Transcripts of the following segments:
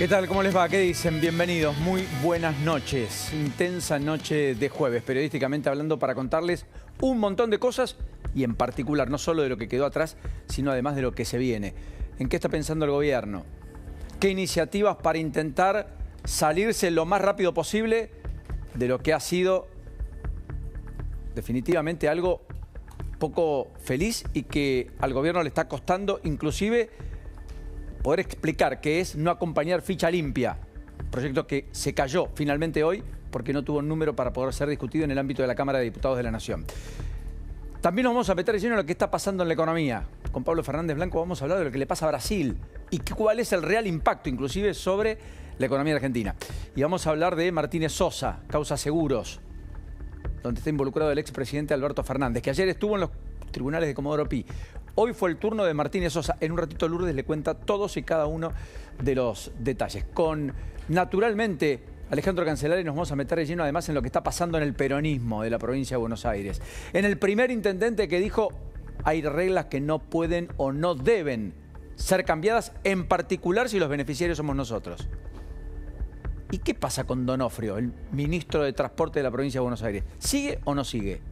¿Qué tal? ¿Cómo les va? ¿Qué dicen? Bienvenidos. Muy buenas noches. Intensa noche de jueves, periodísticamente hablando, para contarles un montón de cosas y en particular no solo de lo que quedó atrás, sino además de lo que se viene. ¿En qué está pensando el gobierno? ¿Qué iniciativas para intentar salirse lo más rápido posible de lo que ha sido definitivamente algo poco feliz y que al gobierno le está costando inclusive poder explicar qué es no acompañar Ficha Limpia? Proyecto que se cayó finalmente hoy porque no tuvo un número para poder ser discutido en el ámbito de la Cámara de Diputados de la Nación. También nos vamos a meter de lleno en lo que está pasando en la economía. Con Pablo Fernández Blanco vamos a hablar de lo que le pasa a Brasil y cuál es el real impacto inclusive sobre la economía argentina. Y vamos a hablar de Martínez Sosa, causa seguros, donde está involucrado el expresidente Alberto Fernández, que ayer estuvo en los tribunales de Comodoro Pi. Hoy fue el turno de Martínez Sosa. En un ratito Lourdes le cuenta todos y cada uno de los detalles. Con, naturalmente, Alejandro Cancelari nos vamos a meter de lleno además en lo que está pasando en el peronismo de la provincia de Buenos Aires. En el primer intendente que dijo hay reglas que no pueden o no deben ser cambiadas, en particular si los beneficiarios somos nosotros. ¿Y qué pasa con Donofrio, el ministro de Transporte de la provincia de Buenos Aires? ¿Sigue o no sigue?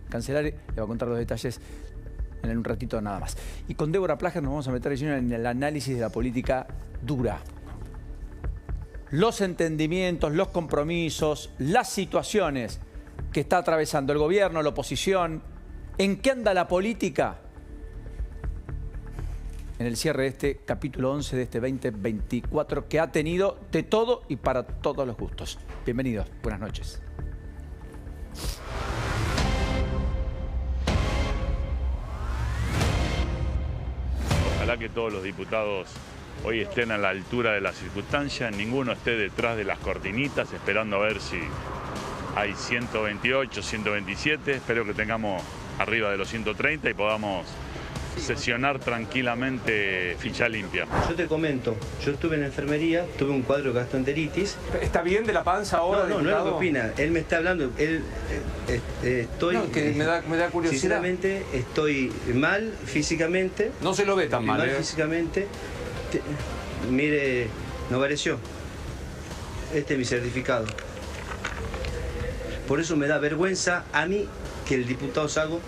Cancelari le va a contar los detalles en un ratito nada más. Y con Débora Plager nos vamos a meter de lleno en el análisis de la política dura. Los entendimientos, los compromisos, las situaciones que está atravesando el gobierno, la oposición. ¿En qué anda la política? En el cierre de este capítulo 11 de este 2024 que ha tenido de todo y para todos los gustos. Bienvenidos, buenas noches. Ojalá que todos los diputados hoy estén a la altura de las circunstancias, ninguno esté detrás de las cortinitas esperando a ver si hay 128, 127, espero que tengamos arriba de los 130 y podamos sesionar tranquilamente Ficha Limpia. Yo te comento, yo estuve en enfermería, tuve un cuadro de gastroenteritis. ¿Está bien de la panza ahora? No, no es lo que opina, él me está hablando, estoy... No, que me da curiosidad. Sinceramente, estoy mal físicamente. No se lo ve tan mal, físicamente. Mire, no apareció. Este es mi certificado. Por eso me da vergüenza a mí que el diputado Sago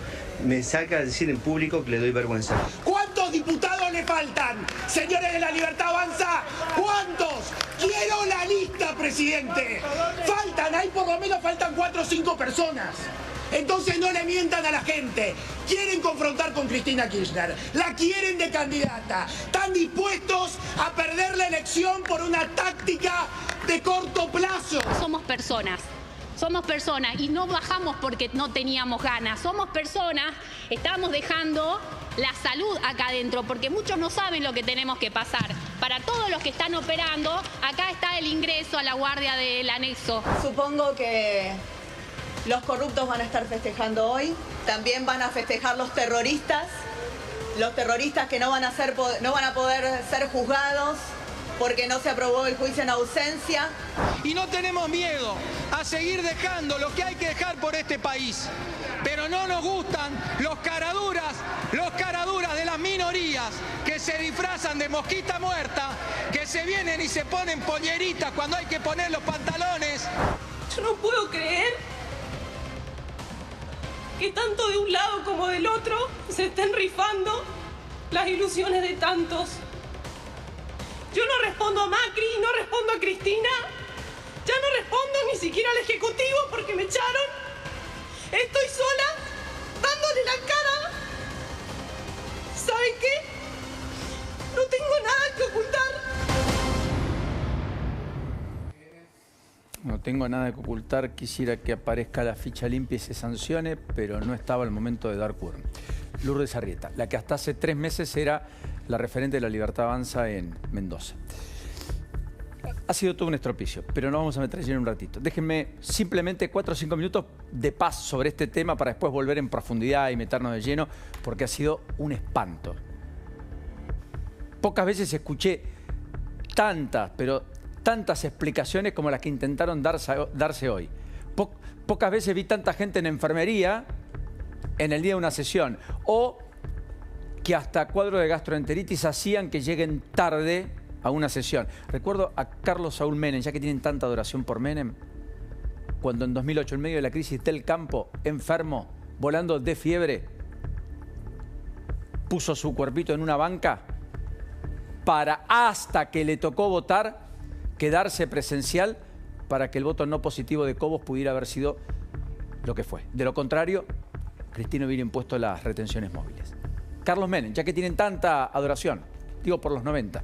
me saca a decir en público que le doy vergüenza. ¿Cuántos diputados le faltan, señores de la Libertad Avanza? ¿Cuántos? Quiero la lista, presidente. Faltan, ahí por lo menos faltan 4 o 5 personas. Entonces no le mientan a la gente. Quieren confrontar con Cristina Kirchner. La quieren de candidata. Están dispuestos a perder la elección por una táctica de corto plazo. Somos personas. Somos personas y no bajamos porque no teníamos ganas. Somos personas, estamos dejando la salud acá adentro porque muchos no saben lo que tenemos que pasar. Para todos los que están operando, acá está el ingreso a la guardia del anexo. Supongo que los corruptos van a estar festejando hoy. También van a festejar los terroristas que no van a poder ser juzgados porque no se aprobó el juicio en ausencia. Y no tenemos miedo a seguir dejando lo que hay que dejar por este país. Pero no nos gustan los caraduras de las minorías que se disfrazan de mosquita muerta, que se vienen y se ponen polleritas cuando hay que poner los pantalones. Yo no puedo creer que tanto de un lado como del otro se estén rifando las ilusiones de tantos. Yo no respondo a Macri, no respondo a Cristina, ya no respondo ni siquiera al Ejecutivo porque me echaron. Estoy sola, dándole la cara. ¿Saben qué? No tengo nada que ocultar. No tengo nada que ocultar, quisiera que aparezca la ficha limpia y se sancione, pero no estaba el momento de dar quórum. Lourdes Arrieta, la que hasta hace 3 meses era la referente de la Libertad Avanza en Mendoza. Ha sido todo un estropicio, pero nos vamos a meter en un ratito. Déjenme simplemente 4 o 5 minutos de paz sobre este tema para después volver en profundidad y meternos de lleno, porque ha sido un espanto. Pocas veces escuché tantas, pero tantas explicaciones como las que intentaron darse hoy. Pocas veces vi tanta gente en enfermería en el día de una sesión, o que hasta cuadros de gastroenteritis hacían que lleguen tarde a una sesión. Recuerdo a Carlos Saúl Menem, ya que tienen tanta adoración por Menem, cuando en 2008, en medio de la crisis del campo, enfermo, volando de fiebre, puso su cuerpito en una banca para, hasta que le tocó votar, quedarse presencial para que el voto no positivo de Cobos pudiera haber sido lo que fue. De lo contrario, Cristina hubiera impuesto las retenciones móviles. Carlos Menem, ya que tienen tanta adoración, digo por los 90.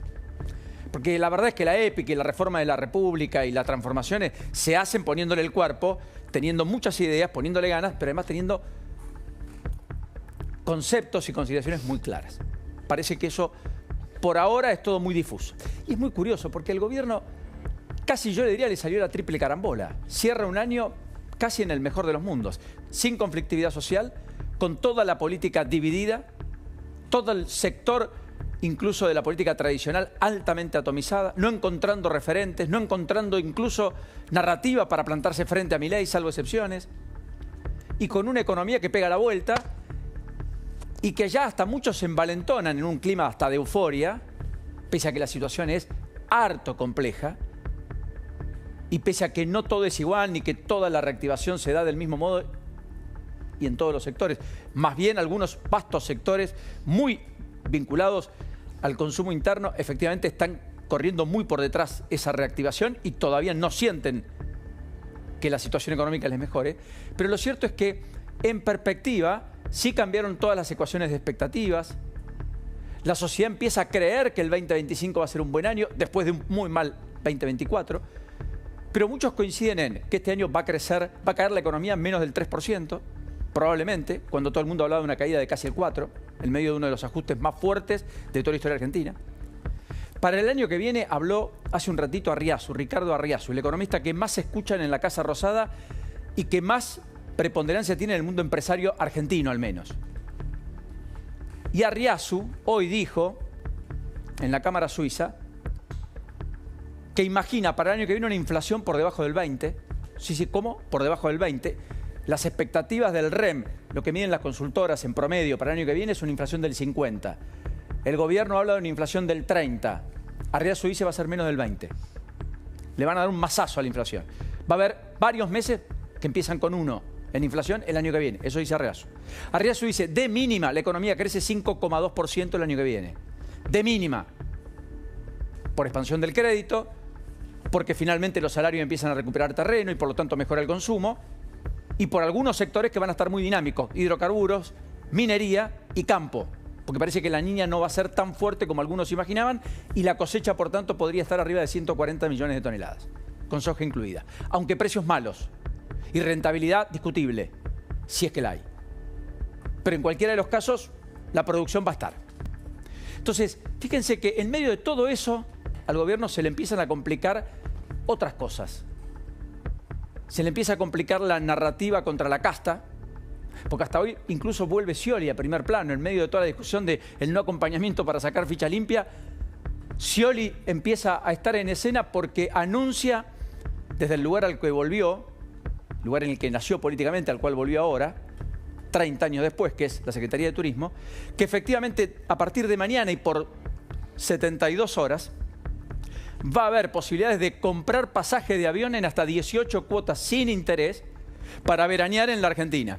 Porque la verdad es que la épica y la reforma de la República y las transformaciones se hacen poniéndole el cuerpo, teniendo muchas ideas, poniéndole ganas, pero además teniendo conceptos y consideraciones muy claras. Parece que eso, por ahora, es todo muy difuso. Y es muy curioso, porque el gobierno, casi yo le diría, le salió la triple carambola. Cierra un año casi en el mejor de los mundos, sin conflictividad social, con toda la política dividida, todo el sector, incluso de la política tradicional, altamente atomizada, no encontrando referentes, no encontrando incluso narrativa para plantarse frente a Milei, salvo excepciones, y con una economía que pega la vuelta y que ya hasta muchos se envalentonan en un clima hasta de euforia, pese a que la situación es harto compleja y pese a que no todo es igual ni que toda la reactivación se da del mismo modo y en todos los sectores. Más bien algunos vastos sectores muy vinculados al consumo interno efectivamente están corriendo muy por detrás esa reactivación y todavía no sienten que la situación económica les mejore. Pero lo cierto es que en perspectiva sí cambiaron todas las ecuaciones de expectativas. La sociedad empieza a creer que el 2025 va a ser un buen año después de un muy mal 2024. Pero muchos coinciden en que este año va a caer la economía en menos del 3%, probablemente, cuando todo el mundo hablaba de una caída de casi el 4%, en medio de uno de los ajustes más fuertes de toda la historia argentina. Para el año que viene habló hace un ratito Arriazu, Ricardo Arriazu, el economista que más se escuchan en la Casa Rosada y que más preponderancia tiene en el mundo empresario argentino, al menos. Y Arriazu hoy dijo, en la Cámara Suiza, que imagina para el año que viene una inflación por debajo del 20%. Sí, ¿cómo? Por debajo del 20%. Las expectativas del REM, lo que miden las consultoras en promedio para el año que viene, es una inflación del 50%. El gobierno habla de una inflación del 30%. Arriazu dice va a ser menos del 20%. Le van a dar un mazazo a la inflación. Va a haber varios meses que empiezan con 1 en inflación el año que viene. Eso dice Arriazu. Arriazu dice, de mínima, la economía crece 5,2% el año que viene. De mínima. Por expansión del crédito, porque finalmente los salarios empiezan a recuperar terreno y por lo tanto mejora el consumo, y por algunos sectores que van a estar muy dinámicos, hidrocarburos, minería y campo, porque parece que la niña no va a ser tan fuerte como algunos imaginaban y la cosecha, por tanto, podría estar arriba de 140 millones de toneladas, con soja incluida, aunque precios malos y rentabilidad discutible, si es que la hay. Pero en cualquiera de los casos, la producción va a estar. Entonces, fíjense que en medio de todo eso, al gobierno se le empiezan a complicar otras cosas. Se le empieza a complicar la narrativa contra la casta, porque hasta hoy incluso vuelve Scioli a primer plano, en medio de toda la discusión del no acompañamiento para sacar ficha limpia. Scioli empieza a estar en escena porque anuncia, desde el lugar al que volvió, lugar en el que nació políticamente, al cual volvió ahora, 30 años después, que es la Secretaría de Turismo, que efectivamente a partir de mañana y por 72 horas va a haber posibilidades de comprar pasaje de avión en hasta 18 cuotas sin interés para veranear en la Argentina.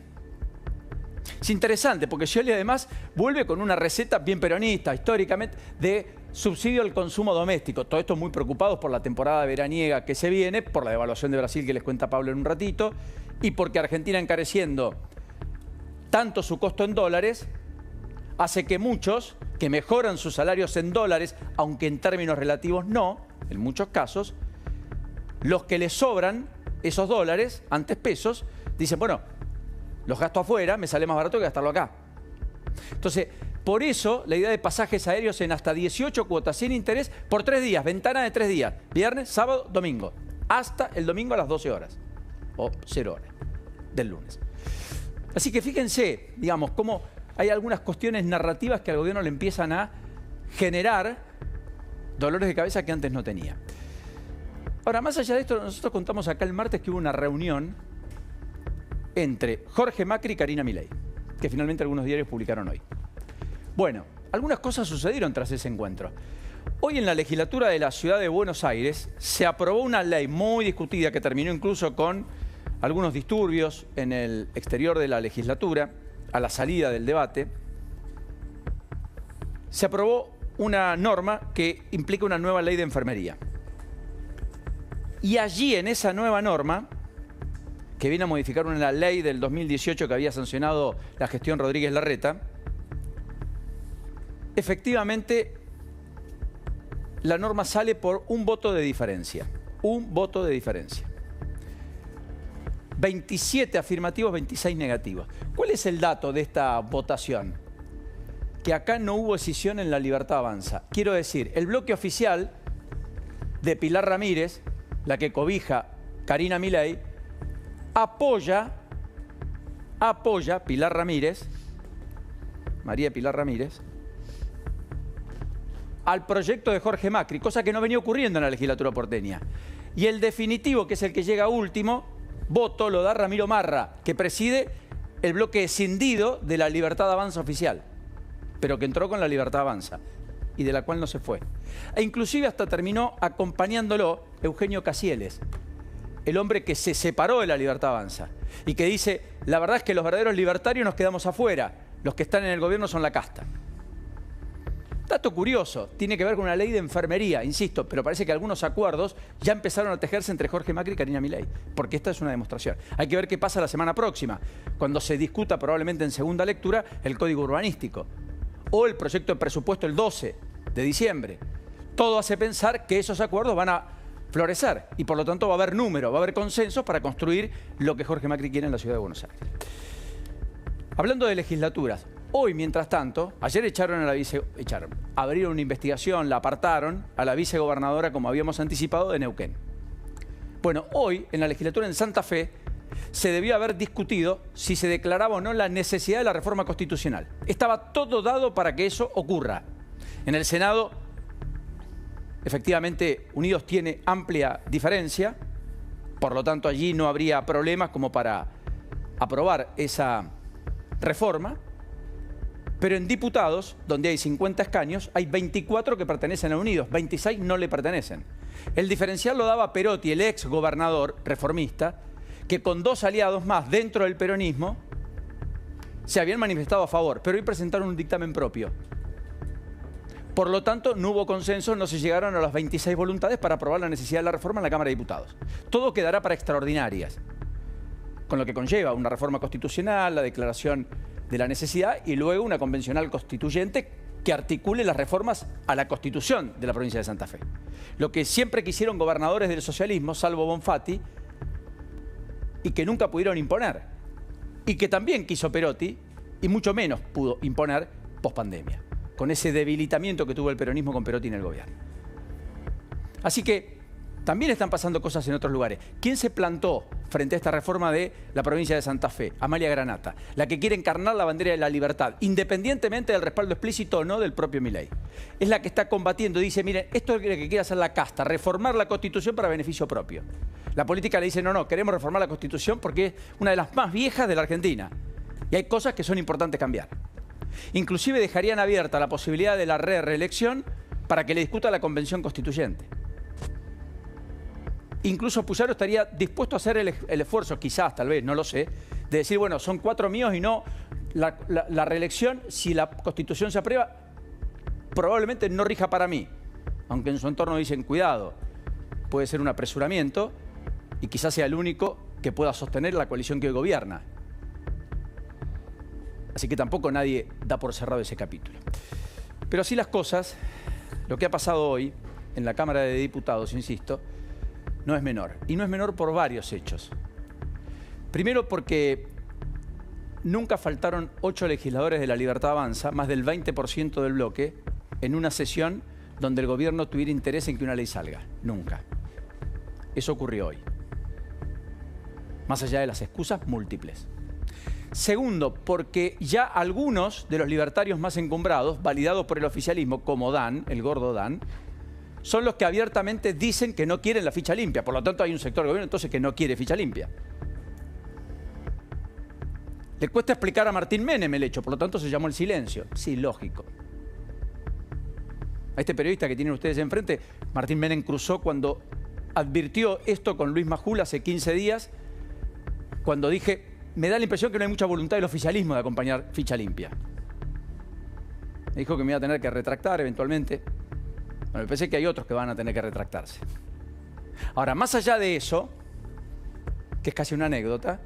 Es interesante porque Scioli además vuelve con una receta bien peronista, históricamente, de subsidio al consumo doméstico. Todo esto muy preocupados por la temporada veraniega que se viene, por la devaluación de Brasil que les cuenta Pablo en un ratito, y porque Argentina encareciendo tanto su costo en dólares, hace que muchos que mejoran sus salarios en dólares, aunque en términos relativos no, en muchos casos, los que les sobran esos dólares, antes pesos, dicen, bueno, los gasto afuera, me sale más barato que gastarlo acá. Entonces, por eso la idea de pasajes aéreos en hasta 18 cuotas sin interés por 3 días, ventana de 3 días, viernes, sábado, domingo, hasta el domingo a las 12 horas, o 0 horas del lunes. Así que fíjense, digamos, cómo hay algunas cuestiones narrativas que al gobierno le empiezan a generar dolores de cabeza que antes no tenía. Ahora, más allá de esto, nosotros contamos acá el martes que hubo una reunión entre Jorge Macri y Karina Milei, que finalmente algunos diarios publicaron hoy. Bueno, algunas cosas sucedieron tras ese encuentro. Hoy en la legislatura de la Ciudad de Buenos Aires se aprobó una ley muy discutida que terminó incluso con algunos disturbios en el exterior de la legislatura, a la salida del debate. Se aprobó una norma que implica una nueva ley de enfermería. Y allí en esa nueva norma, que viene a modificar una ley del 2018 que había sancionado la gestión Rodríguez Larreta, efectivamente la norma sale por un voto de diferencia. Un voto de diferencia. 27 afirmativos, 26 negativos. ¿Cuál es el dato de esta votación? Que acá no hubo escisión en La Libertad Avanza. Quiero decir, el bloque oficial de Pilar Ramírez, la que cobija Karina Milei, apoya Pilar Ramírez, María Pilar Ramírez, al proyecto de Jorge Macri, cosa que no venía ocurriendo en la legislatura porteña. Y el definitivo, que es el que llega último, voto lo da Ramiro Marra, que preside el bloque escindido de La Libertad Avanza oficial, pero que entró con La Libertad Avanza y de la cual no se fue. E inclusive hasta terminó acompañándolo Eugenio Casieles, el hombre que se separó de La Libertad Avanza y que dice, la verdad es que los verdaderos libertarios nos quedamos afuera, los que están en el gobierno son la casta. Dato curioso, tiene que ver con una ley de enfermería, insisto, pero parece que algunos acuerdos ya empezaron a tejerse entre Jorge Macri y Karina Milei, porque esta es una demostración. Hay que ver qué pasa la semana próxima, cuando se discuta probablemente en segunda lectura el Código Urbanístico o el proyecto de presupuesto el 12 de diciembre. Todo hace pensar que esos acuerdos van a florecer y por lo tanto va a haber número, va a haber consensos para construir lo que Jorge Macri quiere en la Ciudad de Buenos Aires. Hablando de legislaturas, hoy, mientras tanto, ayer abrieron una investigación, la apartaron a la vicegobernadora, como habíamos anticipado, de Neuquén. Bueno, hoy, en la legislatura en Santa Fe, se debió haber discutido si se declaraba o no la necesidad de la reforma constitucional. Estaba todo dado para que eso ocurra. En el Senado, efectivamente, Unidos tiene amplia diferencia, por lo tanto, allí no habría problemas como para aprobar esa reforma. Pero en diputados, donde hay 50 escaños, hay 24 que pertenecen a Unidos, 26 no le pertenecen. El diferencial lo daba Perotti, el ex gobernador reformista, que con 2 aliados más dentro del peronismo se habían manifestado a favor, pero hoy presentaron un dictamen propio. Por lo tanto, no hubo consenso, no se llegaron a las 26 voluntades para aprobar la necesidad de la reforma en la Cámara de Diputados. Todo quedará para extraordinarias, con lo que conlleva una reforma constitucional, la declaración de la necesidad y luego una convencional constituyente que articule las reformas a la Constitución de la provincia de Santa Fe. Lo que siempre quisieron gobernadores del socialismo, salvo Bonfatti, y que nunca pudieron imponer, y que también quiso Perotti, y mucho menos pudo imponer pospandemia, con ese debilitamiento que tuvo el peronismo con Perotti en el gobierno. Así que también están pasando cosas en otros lugares. ¿Quién se plantó frente a esta reforma de la provincia de Santa Fe? Amalia Granata, la que quiere encarnar la bandera de la libertad, independientemente del respaldo explícito o no del propio Milei. Es la que está combatiendo, dice, miren, esto es lo que quiere hacer la casta, reformar la Constitución para beneficio propio. La política le dice, no, queremos reformar la Constitución porque es una de las más viejas de la Argentina. Y hay cosas que son importantes cambiar. Inclusive dejarían abierta la posibilidad de la reelección para que le discuta la Convención Constituyente. Incluso Puyaro estaría dispuesto a hacer el esfuerzo, quizás, tal vez, no lo sé, de decir, bueno, son 4 míos y no la reelección, si la Constitución se aprueba, probablemente no rija para mí. Aunque en su entorno dicen, cuidado, puede ser un apresuramiento y quizás sea el único que pueda sostener la coalición que hoy gobierna. Así que tampoco nadie da por cerrado ese capítulo. Pero así las cosas, lo que ha pasado hoy en la Cámara de Diputados, insisto, no es menor. Y no es menor por varios hechos. Primero porque nunca faltaron 8 legisladores de La Libertad Avanza, más del 20% del bloque, en una sesión donde el gobierno tuviera interés en que una ley salga. Nunca. Eso ocurrió hoy. Más allá de las excusas múltiples. Segundo, porque ya algunos de los libertarios más encumbrados, validados por el oficialismo, como Dan, el gordo Dan, son los que abiertamente dicen que no quieren la ficha limpia. Por lo tanto, hay un sector del gobierno entonces que no quiere ficha limpia. Le cuesta explicar a Martín Menem el hecho, por lo tanto se llamó el silencio. Sí, lógico. A este periodista que tienen ustedes enfrente, Martín Menem cruzó cuando advirtió esto con Luis Majul hace 15 días, cuando dije, me da la impresión que no hay mucha voluntad del oficialismo de acompañar Ficha Limpia. Me dijo que me iba a tener que retractar eventualmente. Bueno, me parece que hay otros que van a tener que retractarse. Ahora, más allá de eso, que es casi una anécdota,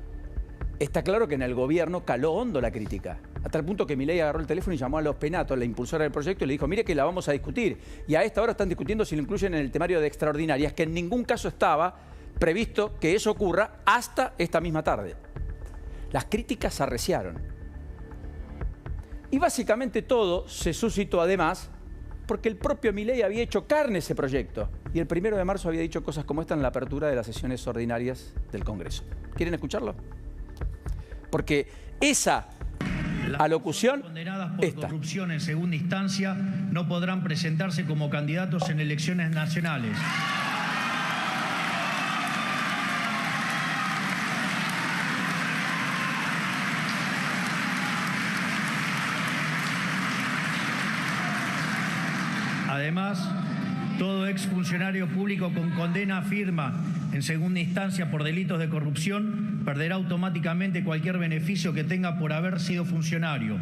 está claro que en el gobierno caló hondo la crítica. Hasta el punto que Milei agarró el teléfono y llamó a Los Penato, la impulsora del proyecto, y le dijo, mire que la vamos a discutir. Y a esta hora están discutiendo si lo incluyen en el temario de extraordinarias, que en ningún caso estaba previsto que eso ocurra hasta esta misma tarde. Las críticas se arreciaron. Y básicamente todo se suscitó además porque el propio Milei había hecho carne ese proyecto. Y el 1 de marzo había dicho cosas como esta en la apertura de las sesiones ordinarias del Congreso. ¿Quieren escucharlo? Porque esa alocución, condenadas por corrupción en segunda instancia no podrán presentarse como candidatos en elecciones nacionales. Además, todo exfuncionario público con condena firme en segunda instancia por delitos de corrupción perderá automáticamente cualquier beneficio que tenga por haber sido funcionario.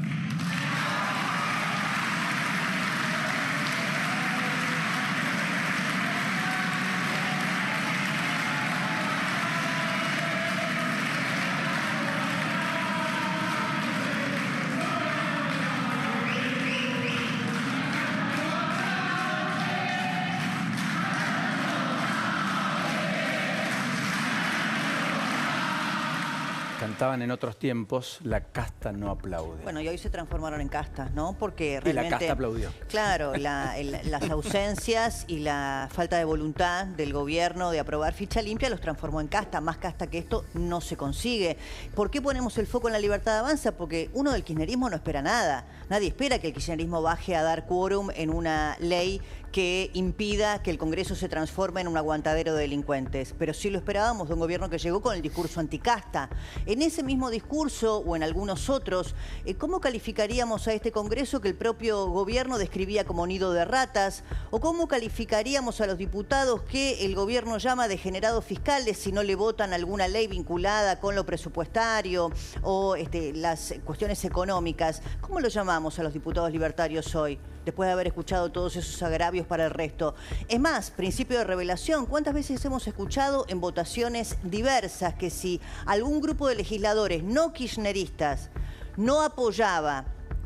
Cantaban en otros tiempos, la casta no aplaude. Bueno, y hoy se transformaron en castas, ¿no? Porque realmente... Y la casta aplaudió. Claro, las ausencias y la falta de voluntad del gobierno de aprobar Ficha Limpia los transformó en casta. Más casta que esto no se consigue. ¿Por qué ponemos el foco en la libertad de Avanza? Porque uno del kirchnerismo no espera nada. Nadie espera que el kirchnerismo baje a dar quórum en una ley que impida que el Congreso se transforme en un aguantadero de delincuentes. Pero sí lo esperábamos de un gobierno que llegó con el discurso anticasta. En ese mismo discurso, o en algunos otros, ¿cómo calificaríamos a este Congreso que el propio gobierno describía como nido de ratas? ¿O cómo calificaríamos a los diputados que el gobierno llama degenerados fiscales si no le votan alguna ley vinculada con lo presupuestario o las cuestiones económicas? ¿Cómo lo llamamos a los diputados libertarios hoy, después de haber escuchado todos esos agravios para el resto? Es más, principio de revelación, ¿cuántas veces hemos escuchado en votaciones diversas que si algún grupo de legisladores no kirchneristas no apoyaba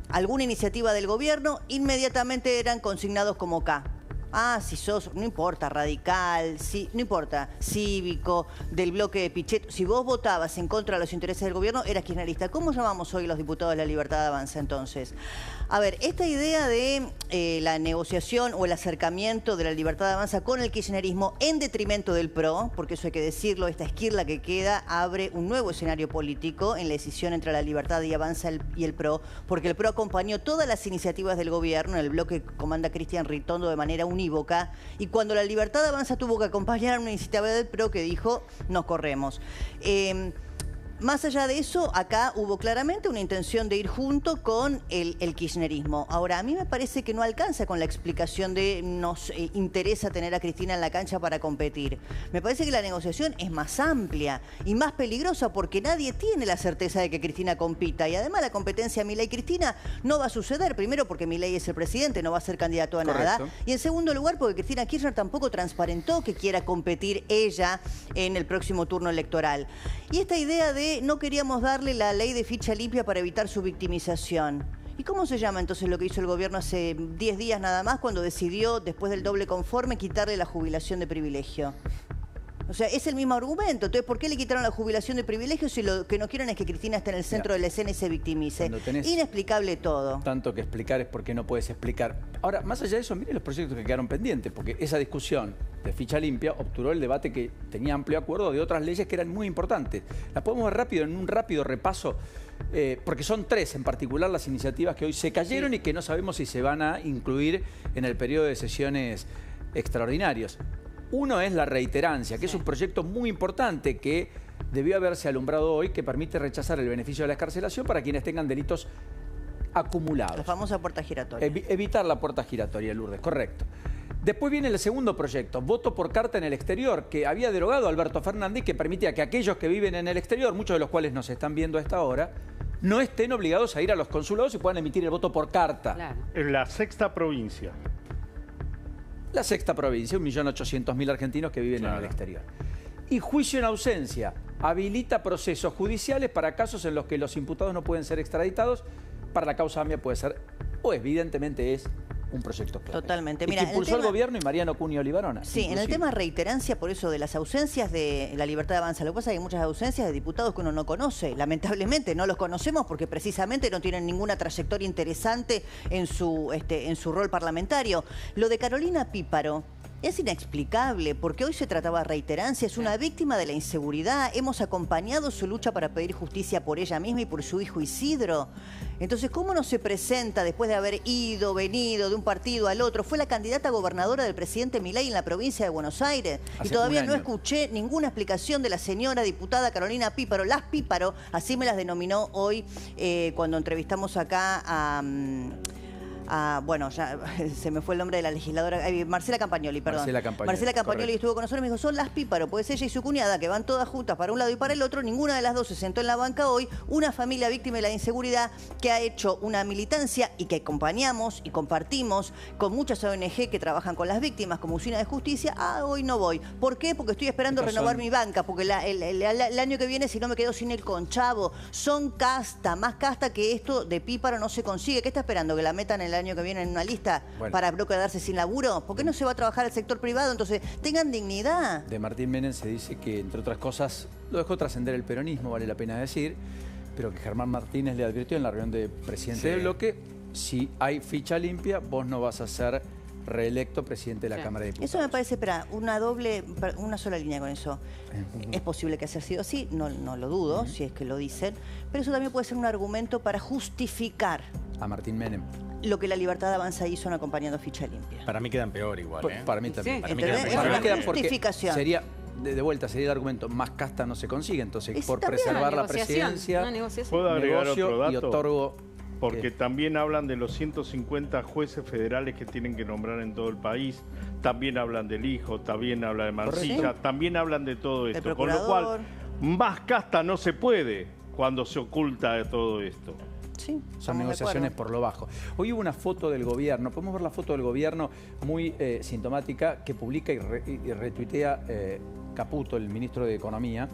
alguna iniciativa del gobierno, inmediatamente eran consignados como K? Ah, si sos, no importa, radical, no importa, cívico, del bloque de Pichetto. Si vos votabas en contra de los intereses del gobierno, eras kirchnerista. ¿Cómo llamamos hoy los diputados de la Libertad de Avanza entonces? A ver, esta idea de la negociación o el acercamiento de la Libertad de Avanza con el kirchnerismo en detrimento del PRO, porque eso hay que decirlo, esta esquirla que queda abre un nuevo escenario político en la decisión entre la Libertad de Avanza y el PRO, porque el PRO acompañó todas las iniciativas del gobierno en el bloque que comanda Cristian Ritondo de manera unívoca, y cuando la Libertad de Avanza tuvo que acompañar una iniciativa del PRO que dijo, nos corremos. Más allá de eso, acá hubo claramente una intención de ir junto con el kirchnerismo. Ahora, a mí me parece que no alcanza con la explicación de nos interesa tener a Cristina en la cancha para competir. Me parece que la negociación es más amplia y más peligrosa porque nadie tiene la certeza de que Cristina compita. Y además la competencia Milei-Cristina no va a suceder. Primero porque Milei es el presidente, no va a ser candidato a nada. Y en segundo lugar porque Cristina Kirchner tampoco transparentó que quiera competir ella en el próximo turno electoral. Y esta idea de no queríamos darle la ley de ficha limpia para evitar su victimización. ¿Y cómo se llama entonces lo que hizo el gobierno hace 10 días nada más cuando decidió, después del doble conforme, quitarle la jubilación de privilegio? O sea, es el mismo argumento. Entonces, ¿por qué le quitaron la jubilación de privilegio si lo que no quieren es que Cristina esté en el centro de la escena y se victimice? Inexplicable todo. Tanto que explicar es porque no puedes explicar. Ahora, más allá de eso, miren los proyectos que quedaron pendientes, porque esa discusión de ficha limpia obturó el debate que tenía amplio acuerdo de otras leyes que eran muy importantes. Las podemos ver rápido, en un rápido repaso, porque son 3 en particular las iniciativas que hoy se cayeron y que no sabemos si se van a incluir en el periodo de sesiones extraordinarios. Uno es la reiterancia, que es un proyecto muy importante que debió haberse alumbrado hoy, que permite rechazar el beneficio de la excarcelación para quienes tengan delitos acumulados. La famosa puerta giratoria. Evitar la puerta giratoria, Lourdes, correcto. Después viene el segundo proyecto, voto por carta en el exterior, que había derogado Alberto Fernández, que permitía que aquellos que viven en el exterior, muchos de los cuales nos están viendo a esta hora, no estén obligados a ir a los consulados y puedan emitir el voto por carta. Claro. En la sexta provincia. La sexta provincia, 1.800.000 argentinos que viven en el exterior. Y juicio en ausencia, habilita procesos judiciales para casos en los que los imputados no pueden ser extraditados. Para la causa AMIA puede ser, o evidentemente es, un proyecto clave. Totalmente. Y Mira, que impulsó el gobierno y Mariano Cunio Olivarona. Sí, en el tema reiterancia, por eso de las ausencias de la Libertad Avanza. Lo que pasa es que hay muchas ausencias de diputados que uno no conoce. Lamentablemente no los conocemos porque precisamente no tienen ninguna trayectoria interesante en su rol parlamentario. Lo de Carolina Píparo es inexplicable porque hoy se trataba de reiterancia, es una víctima de la inseguridad, hemos acompañado su lucha para pedir justicia por ella misma y por su hijo Isidro. Entonces, ¿cómo no se presenta después de haber ido, venido de un partido al otro? Fue la candidata gobernadora del presidente Milei en la provincia de Buenos Aires y todavía no escuché ninguna explicación de la señora diputada Carolina Píparo. Las Píparo, así me las denominó hoy cuando entrevistamos acá a... bueno, ya se me fue el nombre de la legisladora, Marcela Campagnoli, perdón. Marcela Campagnoli estuvo con nosotros y me dijo, son las Píparo, pues ella y su cuñada, que van todas juntas para un lado y para el otro, ninguna de las dos se sentó en la banca hoy, una familia víctima de la inseguridad que ha hecho una militancia y que acompañamos y compartimos con muchas ONG que trabajan con las víctimas, como Usina de Justicia. Hoy no voy. ¿Por qué? Porque estoy esperando renovar mi banca, porque el año que viene, si no me quedo sin el conchavo. Son casta, más casta que esto de Píparo no se consigue. ¿Qué está esperando? ¿Que la metan en el año que viene en una lista para no quedarse sin laburo? ¿Por qué no se va a trabajar al sector privado? Entonces, tengan dignidad. De Martín Menem se dice que, entre otras cosas, lo dejó trascender el peronismo, vale la pena decir, pero que Germán Martínez le advirtió en la reunión de presidente del bloque, si hay ficha limpia, vos no vas a ser reelecto presidente de la Cámara de Diputados. Eso me parece, una sola línea con eso. Es posible que haya sido así, no lo dudo, si es que lo dicen, pero eso también puede ser un argumento para justificar a Martín Menem lo que la Libertad Avanza hizo en acompañando ficha limpia. Para mí quedan peor igual, ¿eh? Para mí también. Sí. Para mí quedan justificación. Sería, de vuelta, sería el argumento, más casta no se consigue, entonces por preservar la presidencia, ¿puedo agregar otro dato? Y otorgo... Porque también hablan de los 150 jueces federales que tienen que nombrar en todo el país, también hablan del hijo, también hablan de Mancilla, también hablan de todo esto, con lo cual más casta no se puede cuando se oculta de todo esto. Sí, son negociaciones por lo bajo. Hoy hubo una foto del gobierno, podemos ver la foto del gobierno muy sintomática que publica y retuitea Caputo, el ministro de Economía,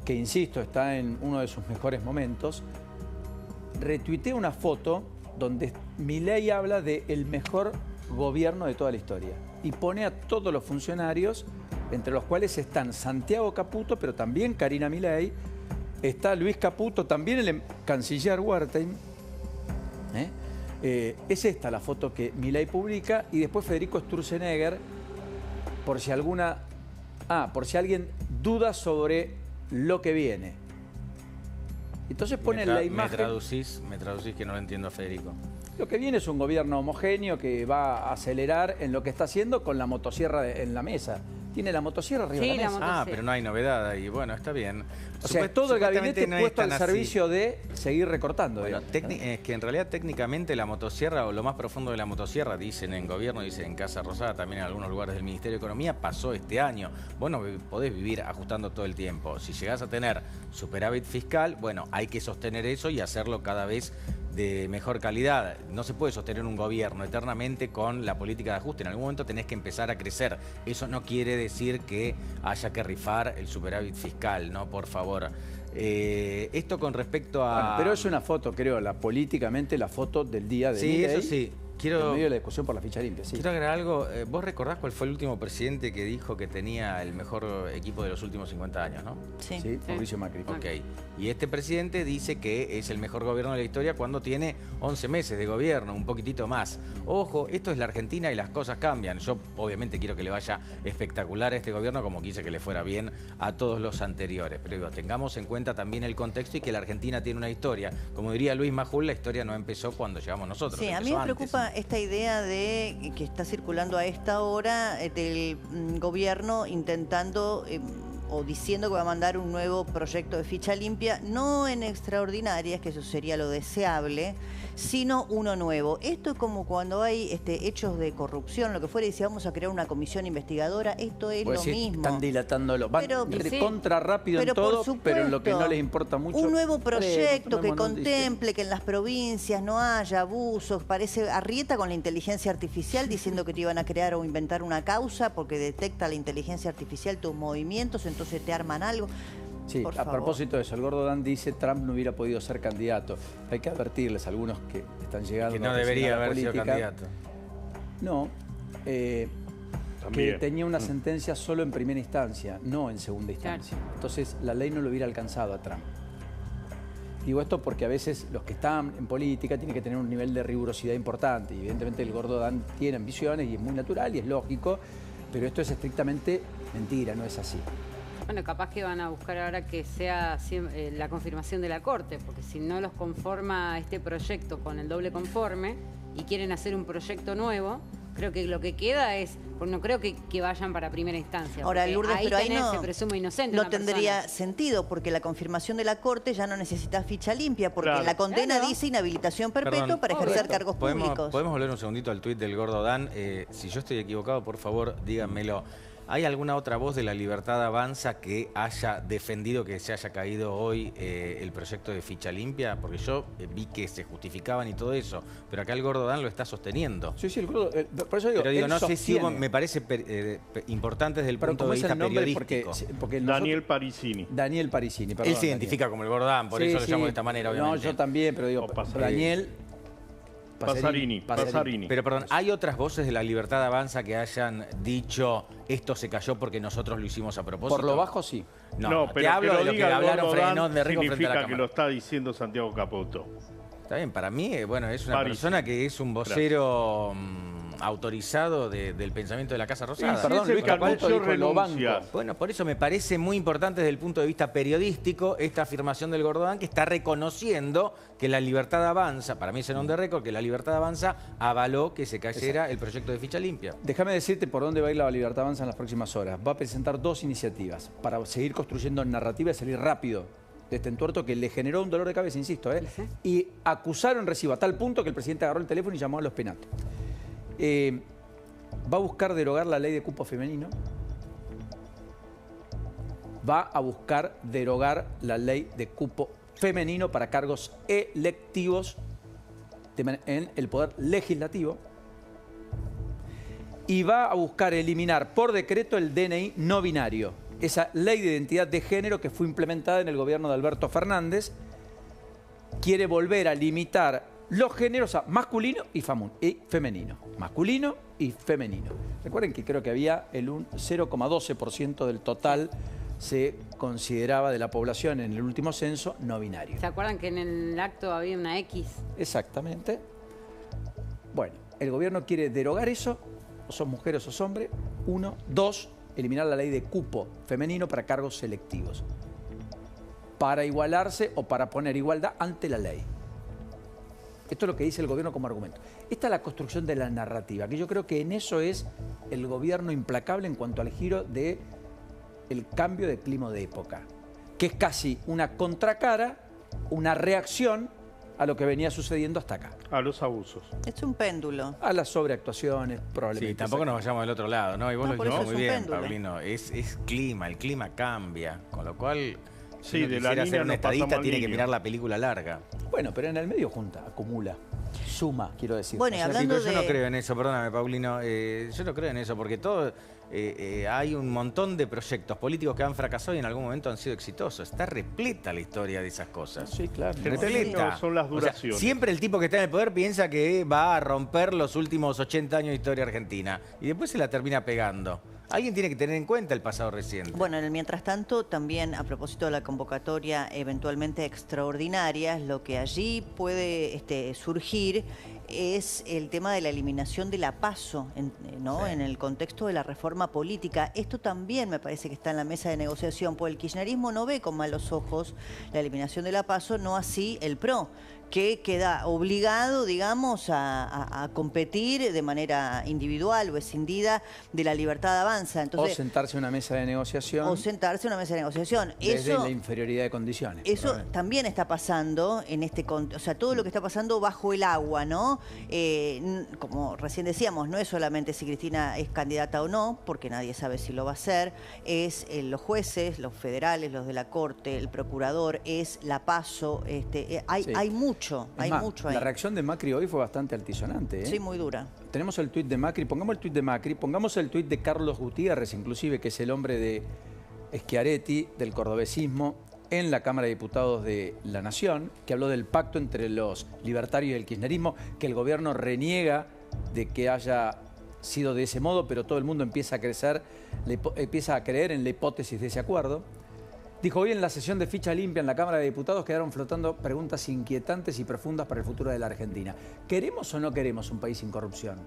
que insisto, está en uno de sus mejores momentos. Retuitea una foto donde Milei habla del mejor gobierno de toda la historia y pone a todos los funcionarios, entre los cuales están Santiago Caputo, pero también Karina Milei, está Luis Caputo, también el canciller Wertheim. Es esta la foto que Milei publica, y después Federico Sturzenegger, por si alguien duda sobre lo que viene. Entonces ponen la imagen... Me traducís que no lo entiendo a Federico. Lo que viene es un gobierno homogéneo que va a acelerar en lo que está haciendo con la motosierra en la mesa. Tiene la motosierra arriba de la mesa. Pero no hay novedad ahí. Bueno, está bien. O sea, todo el gabinete no puesto al servicio de seguir recortando. Bueno, es que en realidad técnicamente la motosierra, o lo más profundo de la motosierra, dicen en gobierno, dicen en Casa Rosada, también en algunos lugares del Ministerio de Economía, pasó este año. Vos no podés vivir ajustando todo el tiempo. Si llegás a tener superávit fiscal, bueno, hay que sostener eso y hacerlo cada vez de mejor calidad. No se puede sostener un gobierno eternamente con la política de ajuste. En algún momento tenés que empezar a crecer. Eso no quiere decir que haya que rifar el superávit fiscal, ¿no? Por favor. Esto con respecto a... Bueno, pero es una foto, creo, políticamente la foto del día de Milei. Sí, eso sí. En medio de la discusión por la ficha limpia, sí. Quiero agregar algo. ¿Vos recordás cuál fue el último presidente que dijo que tenía el mejor equipo de los últimos 50 años, no? Sí, Mauricio Macri. Ok. Y este presidente dice que es el mejor gobierno de la historia cuando tiene 11 meses de gobierno, un poquitito más. Ojo, esto es la Argentina y las cosas cambian. Yo obviamente quiero que le vaya espectacular a este gobierno, como quise que le fuera bien a todos los anteriores. Pero digo, tengamos en cuenta también el contexto y que la Argentina tiene una historia. Como diría Luis Majul, la historia no empezó cuando llegamos nosotros. Sí, a mí me preocupa esta idea de que está circulando a esta hora del gobierno intentando o diciendo que va a mandar un nuevo proyecto de ficha limpia, no en extraordinarias, que eso sería lo deseable, sino uno nuevo. Esto es como cuando hay hechos de corrupción, lo que fuera, y dice vamos a crear una comisión investigadora, esto es lo mismo. Están dilatándolo, van contra rápido en todo, pero en lo que no les importa mucho. Un nuevo proyecto que contemple que en las provincias no haya abusos, parece Arrieta con la inteligencia artificial diciendo que te iban a crear o inventar una causa porque detecta la inteligencia artificial tus movimientos, entonces te arman algo. Sí, a propósito de eso, el gordo Dan dice Trump no hubiera podido ser candidato. Hay que advertirles a algunos que están llegando que no debería haber sido candidato. No, que tenía una sentencia solo en primera instancia, no en segunda instancia. Entonces la ley no lo hubiera alcanzado a Trump. Digo esto porque a veces los que están en política tienen que tener un nivel de rigurosidad importante. Y evidentemente el gordo Dan tiene ambiciones y es muy natural y es lógico, pero esto es estrictamente mentira, no es así. Bueno, capaz que van a buscar ahora que sea la confirmación de la Corte, porque si no los conforma este proyecto con el doble conforme y quieren hacer un proyecto nuevo, creo que lo que queda es, porque no creo que vayan para primera instancia. Ahora, Lourdes, pero ahí no, se presume inocente no tendría sentido, porque la confirmación de la Corte ya no necesita ficha limpia, porque la condena dice inhabilitación perpetua para ejercer cargos públicos. ¿Podemos volver un segundito al tuit del gordo Dan? Si yo estoy equivocado, por favor, díganmelo. ¿Hay alguna otra voz de la Libertad Avanza que haya defendido que se haya caído hoy el proyecto de ficha limpia? Porque yo vi que se justificaban y todo eso, pero acá el gordo Dan lo está sosteniendo. Sí, el gordo, por eso digo, pero digo, no sé si hubo, me parece importante desde el punto de vista periodístico. Porque Daniel Parisini. Daniel Parisini, perdón. Él se identifica como el gordo Dan, por eso lo llamo de esta manera, obviamente. No, yo también, pero digo, Daniel... Passarini. Pero perdón, ¿hay otras voces de la Libertad Avanza que hayan dicho esto se cayó porque nosotros lo hicimos a propósito? Por lo bajo sí. No, pero te hablo de lo que hablaron Frenón de Rico frente a la Cámara. Que lo está diciendo Santiago Caputo. Está bien, para mí, bueno, es una persona que es un vocero autorizado del pensamiento de la Casa Rosada. Perdón, Luis Caputo dijo lo banco. Bueno, por eso me parece muy importante desde el punto de vista periodístico esta afirmación del gordo Dan, que está reconociendo que la Libertad Avanza, para mí es en on the record, que la Libertad Avanza avaló que se cayera el proyecto de ficha limpia. Déjame decirte por dónde va a ir la Libertad Avanza en las próximas horas. Va a presentar dos iniciativas para seguir construyendo narrativa y salir rápido de este entuerto que le generó un dolor de cabeza, insisto, y acusaron recibo a tal punto que el presidente agarró el teléfono y llamó a los penatos. Va a buscar derogar la ley de cupo femenino. Va a buscar derogar la ley de cupo femenino para cargos electivos en el Poder Legislativo. Y va a buscar eliminar por decreto el DNI no binario. Esa ley de identidad de género que fue implementada en el gobierno de Alberto Fernández. Quiere volver a limitar los géneros a masculino y femenino. Masculino y femenino. Recuerden que creo que había el 0,12% del total se consideraba de la población en el último censo no binario. ¿Se acuerdan que en el acto había una X? Exactamente. Bueno, el gobierno quiere derogar eso, o sos mujer o sos hombre. 1, 2, eliminar la ley de cupo femenino para cargos selectivos. Para igualarse o para poner igualdad ante la ley. Esto es lo que dice el gobierno como argumento. Esta es la construcción de la narrativa, que yo creo que en eso es el gobierno implacable en cuanto al giro del cambio de clima de época, que es casi una contracara, una reacción a lo que venía sucediendo hasta acá. A los abusos. Es un péndulo. A las sobreactuaciones, probablemente. Sí, tampoco nos vayamos del otro lado, ¿no? Y vos lo dijiste muy bien, Paulino. Es clima, el clima cambia, con lo cual... Si uno quisiera ser un estadista, tiene que mirar la película larga. Bueno, pero en el medio junta, acumula, suma, quiero decir. Bueno, y hablando yo no creo en eso, perdóname, Paulino. Yo no creo en eso, porque hay un montón de proyectos políticos que han fracasado y en algún momento han sido exitosos. Está repleta la historia de esas cosas. Sí, claro. Repleta. Son las duraciones. O sea, siempre el tipo que está en el poder piensa que va a romper los últimos 80 años de historia argentina. Y después se la termina pegando. Alguien tiene que tener en cuenta el pasado reciente. Bueno, en el mientras tanto, también a propósito de la convocatoria eventualmente extraordinaria, lo que allí puede surgir es el tema de la eliminación de la PASO, ¿no? En el contexto de la reforma política. Esto también me parece que está en la mesa de negociación, porque el kirchnerismo no ve con malos ojos la eliminación de la PASO, no así el PRO, que queda obligado, digamos, a competir de manera individual o escindida de la libertad avanza. Entonces, o sentarse a una mesa de negociación. O sentarse a una mesa de negociación. Desde la inferioridad de condiciones. Eso también está pasando en este contexto, o sea, todo lo que está pasando bajo el agua, ¿no? Como recién decíamos, no es solamente si Cristina es candidata o no, porque nadie sabe si lo va a hacer, es los jueces, los federales, los de la Corte, el procurador, es la PASO, hay mucho. Hay mucho ahí. La reacción de Macri hoy fue bastante altisonante. Sí, muy dura. Tenemos el tuit de Macri, pongamos el tuit de Macri, pongamos el tuit de Carlos Gutiérrez, inclusive, que es el hombre de Schiaretti, del cordobesismo, en la Cámara de Diputados de la Nación, que habló del pacto entre los libertarios y el kirchnerismo, que el gobierno reniega de que haya sido de ese modo, pero todo el mundo empieza a creer en la hipótesis de ese acuerdo. Dijo, hoy en la sesión de ficha limpia en la Cámara de Diputados quedaron flotando preguntas inquietantes y profundas para el futuro de la Argentina. ¿Queremos o no queremos un país sin corrupción?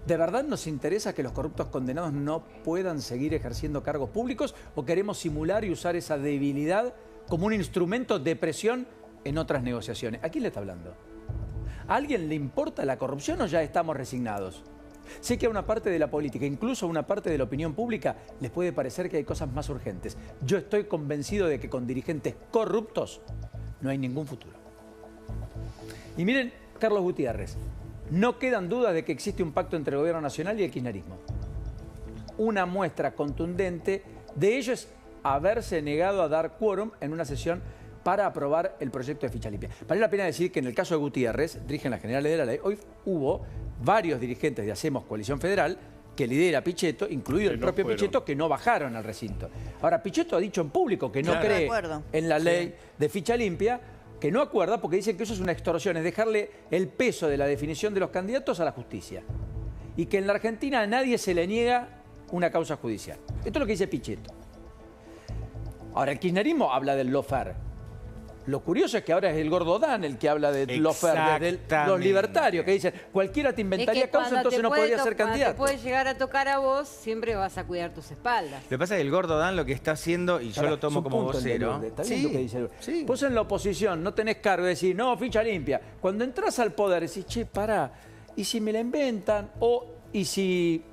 ¿De verdad nos interesa que los corruptos condenados no puedan seguir ejerciendo cargos públicos o queremos simular y usar esa debilidad como un instrumento de presión en otras negociaciones? ¿A quién le está hablando? ¿A alguien le importa la corrupción o ya estamos resignados? Sé que a una parte de la política, incluso a una parte de la opinión pública, les puede parecer que hay cosas más urgentes. Yo estoy convencido de que con dirigentes corruptos no hay ningún futuro. Y miren, Carlos Gutiérrez, no quedan dudas de que existe un pacto entre el gobierno nacional y el kirchnerismo. Una muestra contundente de ello es haberse negado a dar quórum en una sesión para aprobar el proyecto de ficha limpia. Vale la pena decir que en el caso de Gutiérrez, dirigen las generales de la ley, hoy hubo varios dirigentes de Hacemos Coalición Federal que lidera Pichetto, incluido el propio Pichetto, que no bajaron al recinto. Ahora, Pichetto ha dicho en público que no cree en la ley de ficha limpia, que no acuerda porque dicen que eso es una extorsión, es dejarle el peso de la definición de los candidatos a la justicia. Y que en la Argentina a nadie se le niega una causa judicial. Esto es lo que dice Pichetto. Ahora, el kirchnerismo habla del lawfare. Lo curioso es que ahora es el gordo Dan el que habla de lawfare, de los libertarios, que dicen, cualquiera te inventaría causa, entonces no podría ser candidato. Cuando te puede llegar a tocar a vos, siempre vas a cuidar tus espaldas. Lo que pasa es que el gordo Dan lo que está haciendo, y yo lo tomo como vocero. ¿Está bien lo que dice? Sí. Vos en la oposición no tenés cargo de decir, no, ficha limpia. Cuando entras al poder decís, che, pará, ¿y si me la inventan? ¿Y si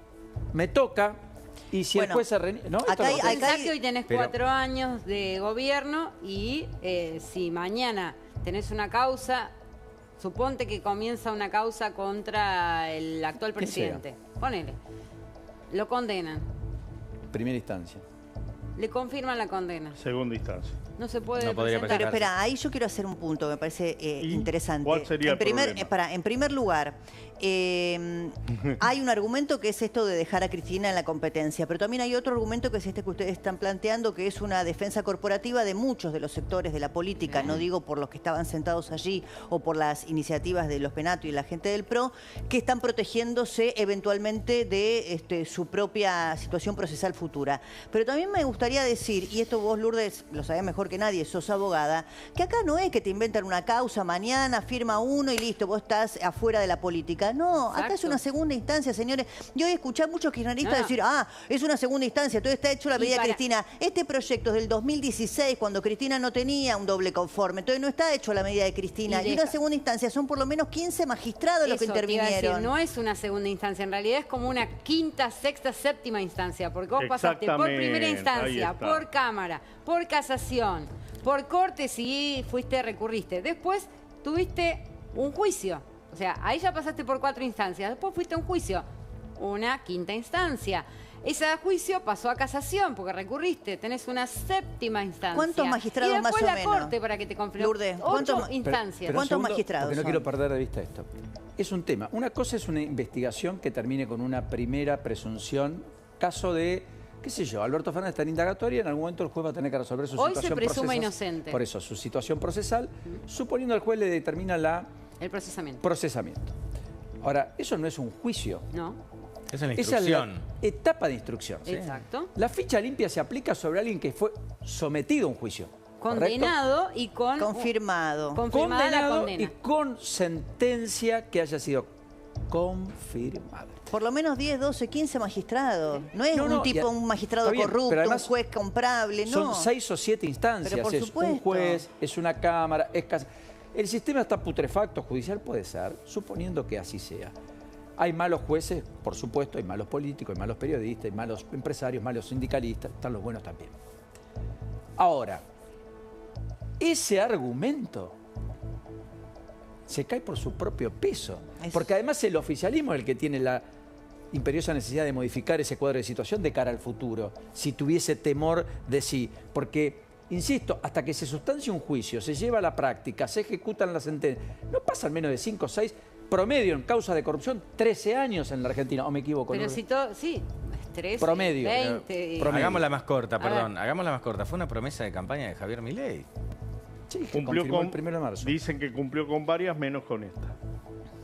me toca? Y si el juez se reniega, ¿no? Pensá que hoy tenés 4 años de gobierno y si mañana tenés una causa, suponte que comienza una causa contra el actual presidente. Ponele. Lo condenan. Primera instancia. Le confirman la condena. Segunda instancia. No se puede presentar. Pero espera, ahí yo quiero hacer un punto, me parece interesante. ¿Cuál sería el problema? En primer lugar, hay un argumento que es esto de dejar a Cristina en la competencia, pero también hay otro argumento que es este que ustedes están planteando, que es una defensa corporativa de muchos de los sectores de la política, no digo por los que estaban sentados allí o por las iniciativas de los Penato y la gente del PRO, que están protegiéndose eventualmente de su propia situación procesal futura. Pero también me gustaría decir, y esto vos, Lourdes, lo sabés mejor que nadie, sos abogada, que acá no es que te inventan una causa mañana, firma uno y listo, vos estás afuera de la política. No, acá es una segunda instancia, señores. Yo he escuchado a muchos kirchneristas decir, es una segunda instancia, todo está hecho la medida de Cristina. Este proyecto es del 2016, cuando Cristina no tenía un doble conforme, entonces no está hecho a la medida de Cristina. Y una segunda instancia, son por lo menos 15 magistrados los que intervinieron. No es una segunda instancia, en realidad es como una quinta, sexta, séptima instancia, porque vos pasaste por primera instancia, por Cámara, por Casación, por Corte si recurriste. Después tuviste un juicio. O sea, ahí ya pasaste por 4 instancias. Después fuiste a un juicio. Una quinta instancia. Ese juicio pasó a Casación porque recurriste. Tenés una séptima instancia. ¿Cuántos magistrados más o menos? Y después la Corte para que te confirme. Lourdes, 8 instancias. ¿Cuántos magistrados Porque no quiero perder de vista esto. Es un tema. Una cosa es una investigación que termine con una primera presunción. Caso de, qué sé yo, Alberto Fernández está en indagatoria, en algún momento el juez va a tener que resolver su situación procesal. Hoy se presume inocente. Por eso, su situación procesal, suponiendo el juez le determina el procesamiento. Ahora, eso no es un juicio. No. Es una instrucción. Esa es la etapa de instrucción. Exacto. La ficha limpia se aplica sobre alguien que fue sometido a un juicio. Condenado y con... Confirmado. Confirmada la condena. Y con sentencia que haya sido confirmada. Por lo menos 10, 12, 15 magistrados. No es un magistrado bien, corrupto, pero además un juez comprable, no. Son 6 o 7 instancias. Pero por es supuesto. un juez, es una cámara, es casi... El sistema está putrefacto, judicial puede ser, suponiendo que así sea. Hay malos jueces, por supuesto, hay malos políticos, hay malos periodistas, hay malos empresarios, malos sindicalistas, están los buenos también. Ahora, ese argumento se cae por su propio peso, porque además el oficialismo es el que tiene la imperiosa necesidad de modificar ese cuadro de situación de cara al futuro, si tuviese temor de sí, porque, insisto, hasta que se sustancie un juicio, se lleva a la práctica, se ejecutan las sentencias, no pasan menos de 5 o 6, promedio en causa de corrupción, 13 años en la Argentina, ¿o me equivoco? Pero si todo, sí, 13, promedio. 20... Hagámosla más corta, perdón, hagámosla más corta. Fue una promesa de campaña de Javier Milei. Sí, que cumplió con el 1 de marzo. Dicen que cumplió con varias, menos con esta.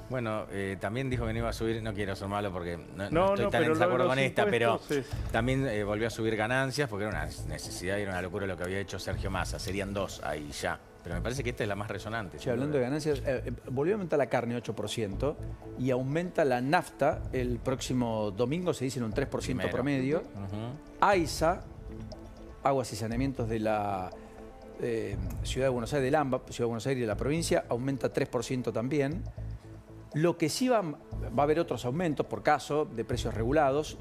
Bueno, también dijo que no iba a subir, no quiero ser malo porque no estoy tan en desacuerdo con esta, pero también volvió a subir ganancias porque era una necesidad y era una locura lo que había hecho Sergio Massa. Serían 2 ahí ya. Pero me parece que esta es la más resonante. Sí, hablando de ganancias, volvió a aumentar la carne 8% y aumenta la nafta el próximo domingo, se dice en un 3% promedio. AISA, Aguas y Saneamientos de la Ciudad de Buenos Aires, del AMBA, Ciudad de Buenos Aires y de la provincia, aumenta 3% también. Lo que sí va a haber otros aumentos, por caso, de precios regulados.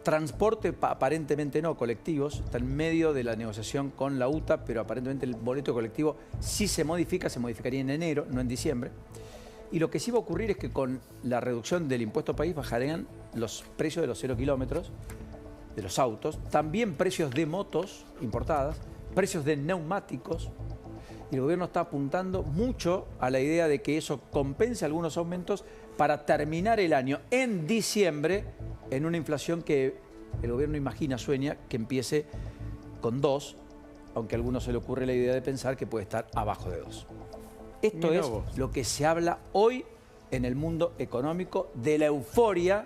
Transporte, aparentemente no, colectivos, está en medio de la negociación con la UTA, pero aparentemente el boleto colectivo sí se modificaría en enero, no en diciembre. Y lo que sí va a ocurrir es que con la reducción del impuesto país bajarían los precios de los 0 kilómetros, de los autos, también precios de motos importadas, precios de neumáticos. Y el gobierno está apuntando mucho a la idea de que eso compense algunos aumentos para terminar el año en diciembre en una inflación que el gobierno sueña que empiece con 2, aunque a algunos se le ocurre la idea de pensar que puede estar abajo de 2. Esto es lo que se habla hoy en el mundo económico de la euforia.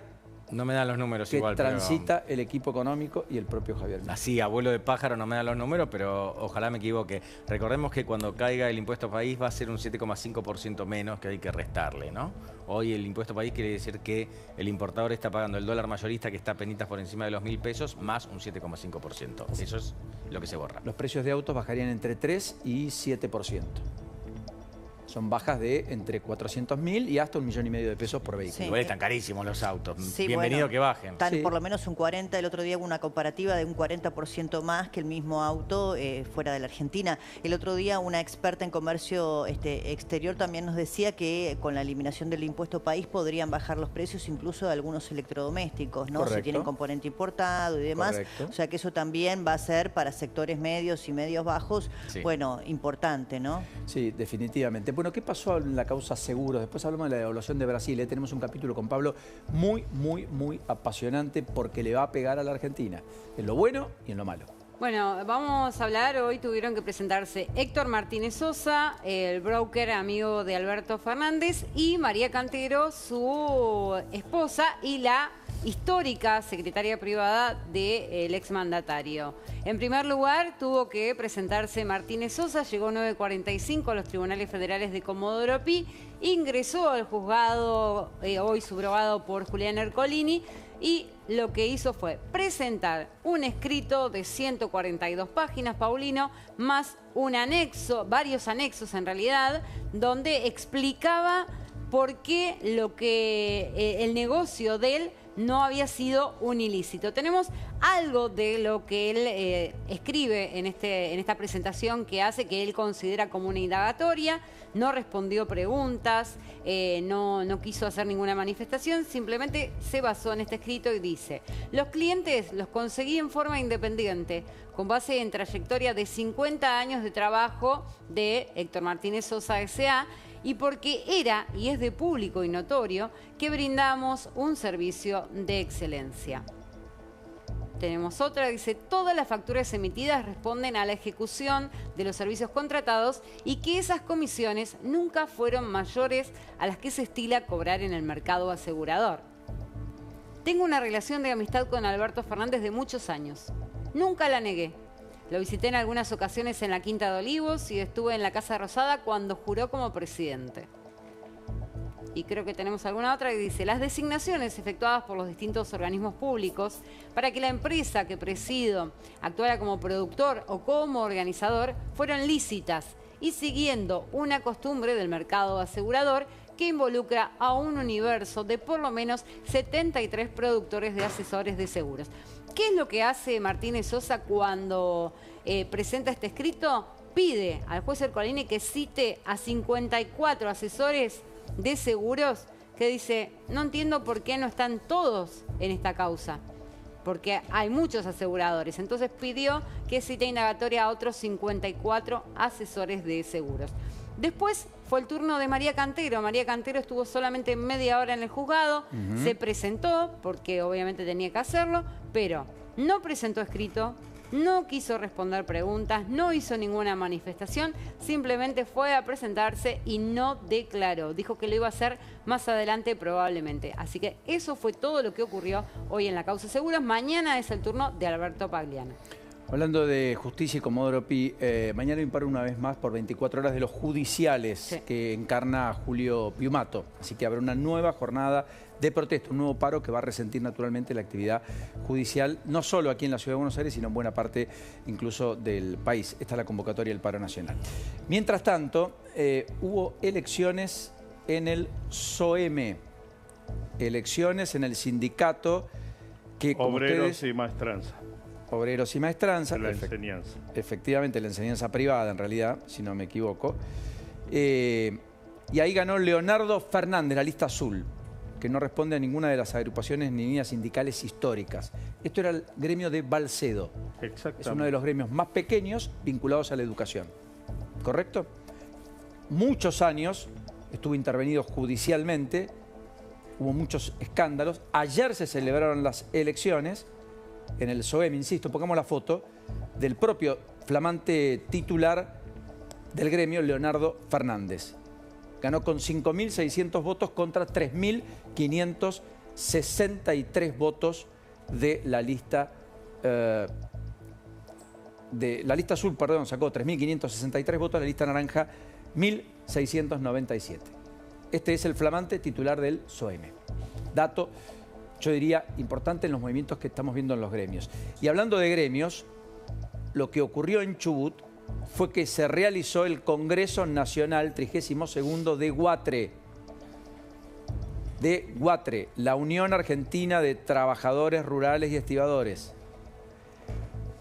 No me dan los números que igual, transita el equipo económico y el propio Javier Milei. Así, abuelo de pájaro, no me dan los números, pero ojalá me equivoque. Recordemos que cuando caiga el impuesto país va a ser un 7,5% menos que hay que restarle, ¿no? Hoy el impuesto país quiere decir que el importador está pagando el dólar mayorista, que está penitas por encima de los 1.000 pesos, más un 7,5%. Eso es lo que se borra. Los precios de autos bajarían entre 3 y 7%. Son bajas de entre 400.000 y hasta 1,5 millones de pesos por vehículo. Sí. Igual están carísimos los autos. Sí, bienvenido bueno, que bajen. Están por lo menos un 40%. El otro día hubo una comparativa de un 40% más que el mismo auto fuera de la Argentina. El otro día una experta en comercio exterior también nos decía que con la eliminación del impuesto país podrían bajar los precios incluso de algunos electrodomésticos, ¿no? Si tienen componente importado y demás. Correcto. O sea que eso también va a ser para sectores medios y medios bajos, bueno, importante, ¿no? Sí, definitivamente. Bueno, ¿qué pasó en la causa seguros? Después hablamos de la devaluación de Brasil. Tenemos un capítulo con Pablo muy apasionante porque le va a pegar a la Argentina, en lo bueno y en lo malo. Bueno, vamos a hablar, hoy tuvieron que presentarse Héctor Martínez Sosa, el broker amigo de Alberto Fernández, y María Cantero, su esposa y la histórica secretaria privada del exmandatario. En primer lugar, tuvo que presentarse Martínez Sosa, llegó 9:45 a los tribunales federales de Comodoro Pi, ingresó al juzgado hoy subrogado por Julián Ercolini y lo que hizo fue presentar un escrito de 142 páginas, Paulino, más un anexo, varios anexos en realidad, donde explicaba por qué el negocio de él no había sido un ilícito. Tenemos algo de lo que él escribe en esta presentación que hace, que él considera como una indagatoria. No respondió preguntas, no quiso hacer ninguna manifestación, simplemente se basó en este escrito y dice: los clientes los conseguí en forma independiente, con base en trayectoria de 50 años de trabajo de Héctor Martínez Sosa S.A., y porque era y es de público y notorio que brindamos un servicio de excelencia. Tenemos otra, dice: todas las facturas emitidas responden a la ejecución de los servicios contratados y que esas comisiones nunca fueron mayores a las que se estila cobrar en el mercado asegurador. Tengo una relación de amistad con Alberto Fernández de muchos años. Nunca la negué. Lo visité en algunas ocasiones en la Quinta de Olivos y estuve en la Casa Rosada cuando juró como presidente. Y creo que tenemos alguna otra que dice: las designaciones efectuadas por los distintos organismos públicos para que la empresa que presido actuara como productor o como organizador fueron lícitas y siguiendo una costumbre del mercado asegurador que involucra a un universo de por lo menos 73 productores de asesores de seguros. ¿Qué es lo que hace Martínez Sosa cuando presenta este escrito? Pide al juez Ercolini que cite a 54 asesores de seguros que dice: no entiendo por qué no están todos en esta causa, porque hay muchos aseguradores. Entonces pidió que cite indagatoria a otros 54 asesores de seguros. Después fue el turno de María Cantero. María Cantero estuvo solamente media hora en el juzgado, se presentó, porque obviamente tenía que hacerlo, pero no presentó escrito, no quiso responder preguntas, no hizo ninguna manifestación, simplemente fue a presentarse y no declaró. Dijo que lo iba a hacer más adelante probablemente. Así que eso fue todo lo que ocurrió hoy en la causa seguros. Mañana es el turno de Alberto Pagliano. Hablando de justicia y Comodoro Pi, mañana imparo una vez más por 24 horas de los judiciales que encarna Julio Piumato. Así que habrá una nueva jornada de protesta, un nuevo paro que va a resentir naturalmente la actividad judicial, no solo aquí en la Ciudad de Buenos Aires, sino en buena parte incluso del país. Esta es la convocatoria del paro nacional. Mientras tanto, hubo elecciones en el SOEM, elecciones en el sindicato que, como Obreros y Maestranza. Obreros y Maestranza. La enseñanza. Efectivamente, la enseñanza privada, en realidad, si no me equivoco. Y ahí ganó Leonardo Fernández, la lista azul, que no responde a ninguna de las agrupaciones ni líneas sindicales históricas. Esto era el gremio de Balcedo. Exactamente. Es uno de los gremios más pequeños vinculados a la educación. ¿Correcto? Muchos años estuvo intervenido judicialmente, hubo muchos escándalos. Ayer se celebraron las elecciones en el SOEM, insisto, pongamos la foto del propio flamante titular del gremio, Leonardo Fernández. Ganó con 5.600 votos contra 3.563 votos de la lista azul, perdón, sacó 3.563 votos, la lista naranja 1.697. Este es el flamante titular del SOEM. Dato, yo diría, importante en los movimientos que estamos viendo en los gremios. Y hablando de gremios, lo que ocurrió en Chubut fue que se realizó el Congreso Nacional 32º de Guatre. De Guatre, la Unión Argentina de Trabajadores Rurales y Estibadores.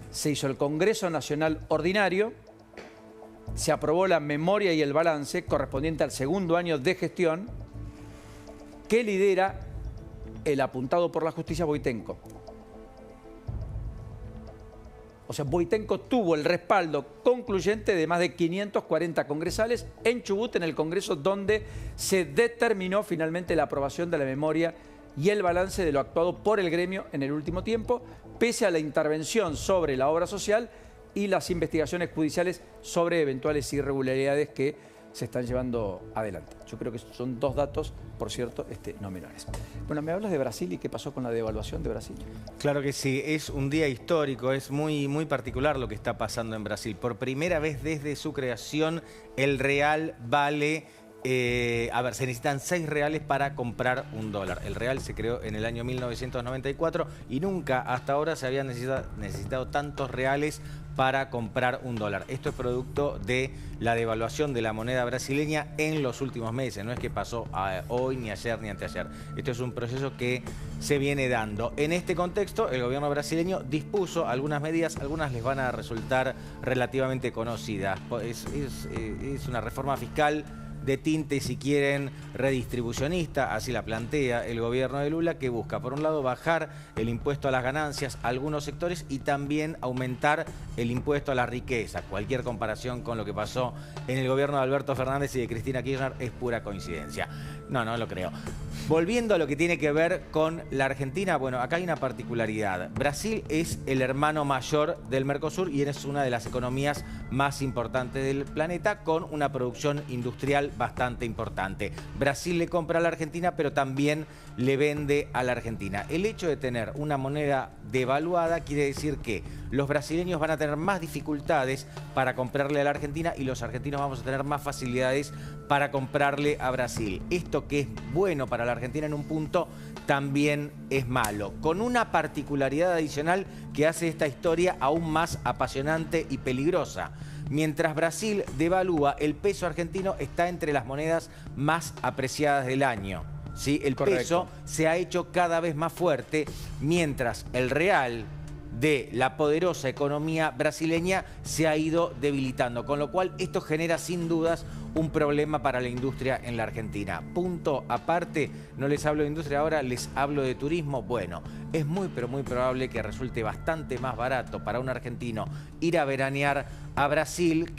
Se hizo el Congreso Nacional Ordinario, se aprobó la memoria y el balance correspondiente al segundo año de gestión que lidera el apuntado por la justicia Boitenco. O sea, Boitenco tuvo el respaldo concluyente de más de 540 congresales en Chubut, en el Congreso donde se determinó finalmente la aprobación de la memoria y el balance de lo actuado por el gremio en el último tiempo, pese a la intervención sobre la obra social y las investigaciones judiciales sobre eventuales irregularidades que se están llevando adelante. Yo creo que son dos datos, por cierto, no menores. Bueno, ¿me hablas de Brasil y qué pasó con la devaluación de Brasil? Claro que sí, es un día histórico, es muy particular lo que está pasando en Brasil. Por primera vez desde su creación, el real vale... se necesitan 6 reales para comprar un dólar. El real se creó en el año 1994 y nunca hasta ahora se habían necesitado tantos reales para comprar un dólar. Esto es producto de la devaluación de la moneda brasileña en los últimos meses. No es que pasó hoy, ni ayer, ni anteayer. Esto es un proceso que se viene dando. En este contexto, el gobierno brasileño dispuso algunas medidas, algunas les van a resultar relativamente conocidas. Es una reforma fiscal de tinte, si quieren, redistribucionista, así la plantea el gobierno de Lula, que busca, por un lado, bajar el impuesto a las ganancias a algunos sectores y también aumentar el impuesto a la riqueza. Cualquier comparación con lo que pasó en el gobierno de Alberto Fernández y de Cristina Kirchner es pura coincidencia. No lo creo. Volviendo a lo que tiene que ver con la Argentina, bueno, acá hay una particularidad. Brasil es el hermano mayor del Mercosur y es una de las economías más importantes del planeta, con una producción industrial bastante importante. Brasil le compra a la Argentina, pero también le vende a la Argentina. El hecho de tener una moneda devaluada quiere decir que los brasileños van a tener más dificultades para comprarle a la Argentina y los argentinos vamos a tener más facilidades para comprarle a Brasil. Esto que es bueno para la Argentina en un punto, también es malo, con una particularidad adicional que hace esta historia aún más apasionante y peligrosa. Mientras Brasil devalúa, el peso argentino está entre las monedas más apreciadas del año. ¿Sí? El peso se ha hecho cada vez más fuerte, mientras el real de la poderosa economía brasileña se ha ido debilitando, con lo cual esto genera sin dudas un problema para la industria en la Argentina. Punto aparte, no les hablo de industria ahora, les hablo de turismo. Bueno, es muy pero muy probable que resulte bastante más barato para un argentino ir a veranear a Brasil,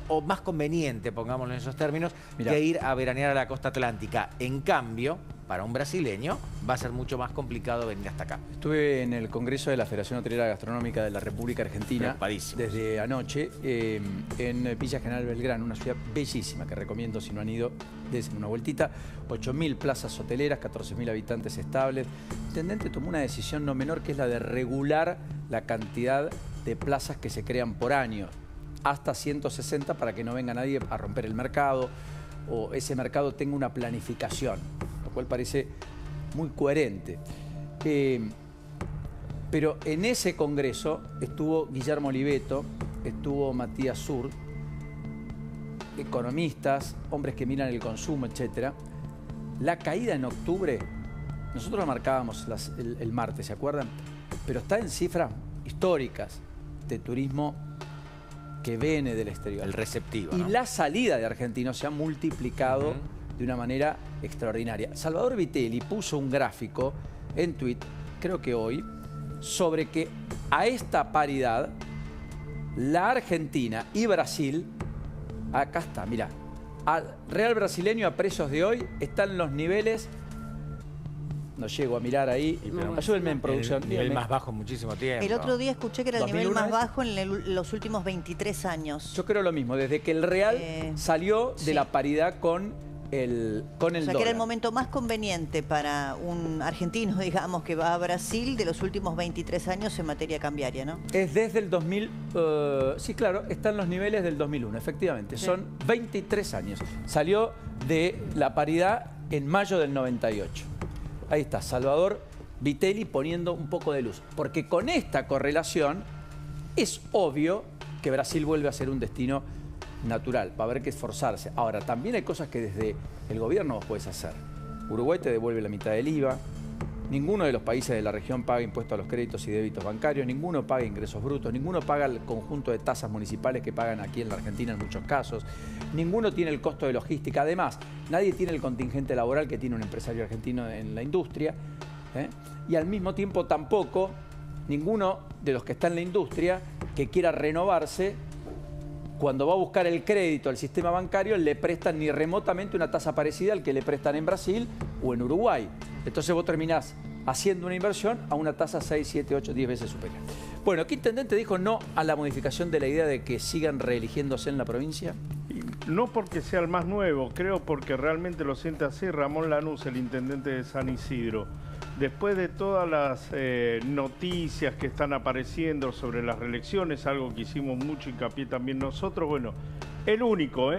o más conveniente, pongámoslo en esos términos, que ir a veranear a la costa atlántica. En cambio, para un brasileño va a ser mucho más complicado venir hasta acá. Estuve en el Congreso de la Federación Hotelera Gastronómica de la República Argentina desde anoche en Villa General Belgrano, una ciudad bellísima que recomiendo si no han ido, dense una vueltita. 8.000 plazas hoteleras, 14.000 habitantes estables. El intendente tomó una decisión no menor, que es la de regular la cantidad de plazas que se crean por año, hasta 160, para que no venga nadie a romper el mercado o ese mercado tenga una planificación, lo cual parece muy coherente. Pero en ese congreso estuvo Guillermo Oliveto, estuvo Matías Sur, economistas, hombres que miran el consumo, etc. La caída en octubre, nosotros la marcábamos el martes, ¿se acuerdan? Pero está en cifras históricas de turismo que viene del exterior. El receptivo, Y ¿no? la salida de argentinos se ha multiplicado de una manera extraordinaria. Salvador Vitelli puso un gráfico en Twitter, creo que hoy, sobre que a esta paridad, la Argentina y Brasil, acá está, mirá, al real brasileño a precios de hoy están los niveles, no llego a mirar ahí, ayúdenme en producción. El nivel más bajo en muchísimo tiempo. El otro día escuché que era el nivel 2001 más bajo en los últimos 23 años. Yo creo lo mismo, desde que el real salió de la paridad con el O sea, dólar. que era el momento más conveniente para un argentino, digamos, que va a Brasil de los últimos 23 años en materia cambiaria, ¿no? Es desde el 2000, sí, claro, están los niveles del 2001, efectivamente. Sí. Son 23 años. Salió de la paridad en mayo del 98. Ahí está, Salvador Vitelli poniendo un poco de luz. Porque con esta correlación es obvio que Brasil vuelve a ser un destino natural. Va a haber que esforzarse. Ahora, también hay cosas que desde el gobierno vos podés hacer. Uruguay te devuelve la mitad del IVA. Ninguno de los países de la región paga impuestos a los créditos y débitos bancarios. Ninguno paga ingresos brutos. Ninguno paga el conjunto de tasas municipales que pagan aquí en la Argentina en muchos casos. Ninguno tiene el costo de logística. Además, nadie tiene el contingente laboral que tiene un empresario argentino en la industria. Y al mismo tiempo tampoco ninguno de los que está en la industria que quiera renovarse, cuando va a buscar el crédito al sistema bancario, le prestan ni remotamente una tasa parecida al que le prestan en Brasil o en Uruguay. Entonces vos terminás haciendo una inversión a una tasa 6, 7, 8, 10 veces superior. Bueno, ¿qué intendente dijo no a la modificación de la idea de que sigan reeligiéndose en la provincia? No porque sea el más nuevo, creo porque realmente lo siente así Ramón Lanús, el intendente de San Isidro. Después de todas las noticias que están apareciendo sobre las reelecciones, algo que hicimos mucho hincapié también nosotros, bueno, el único,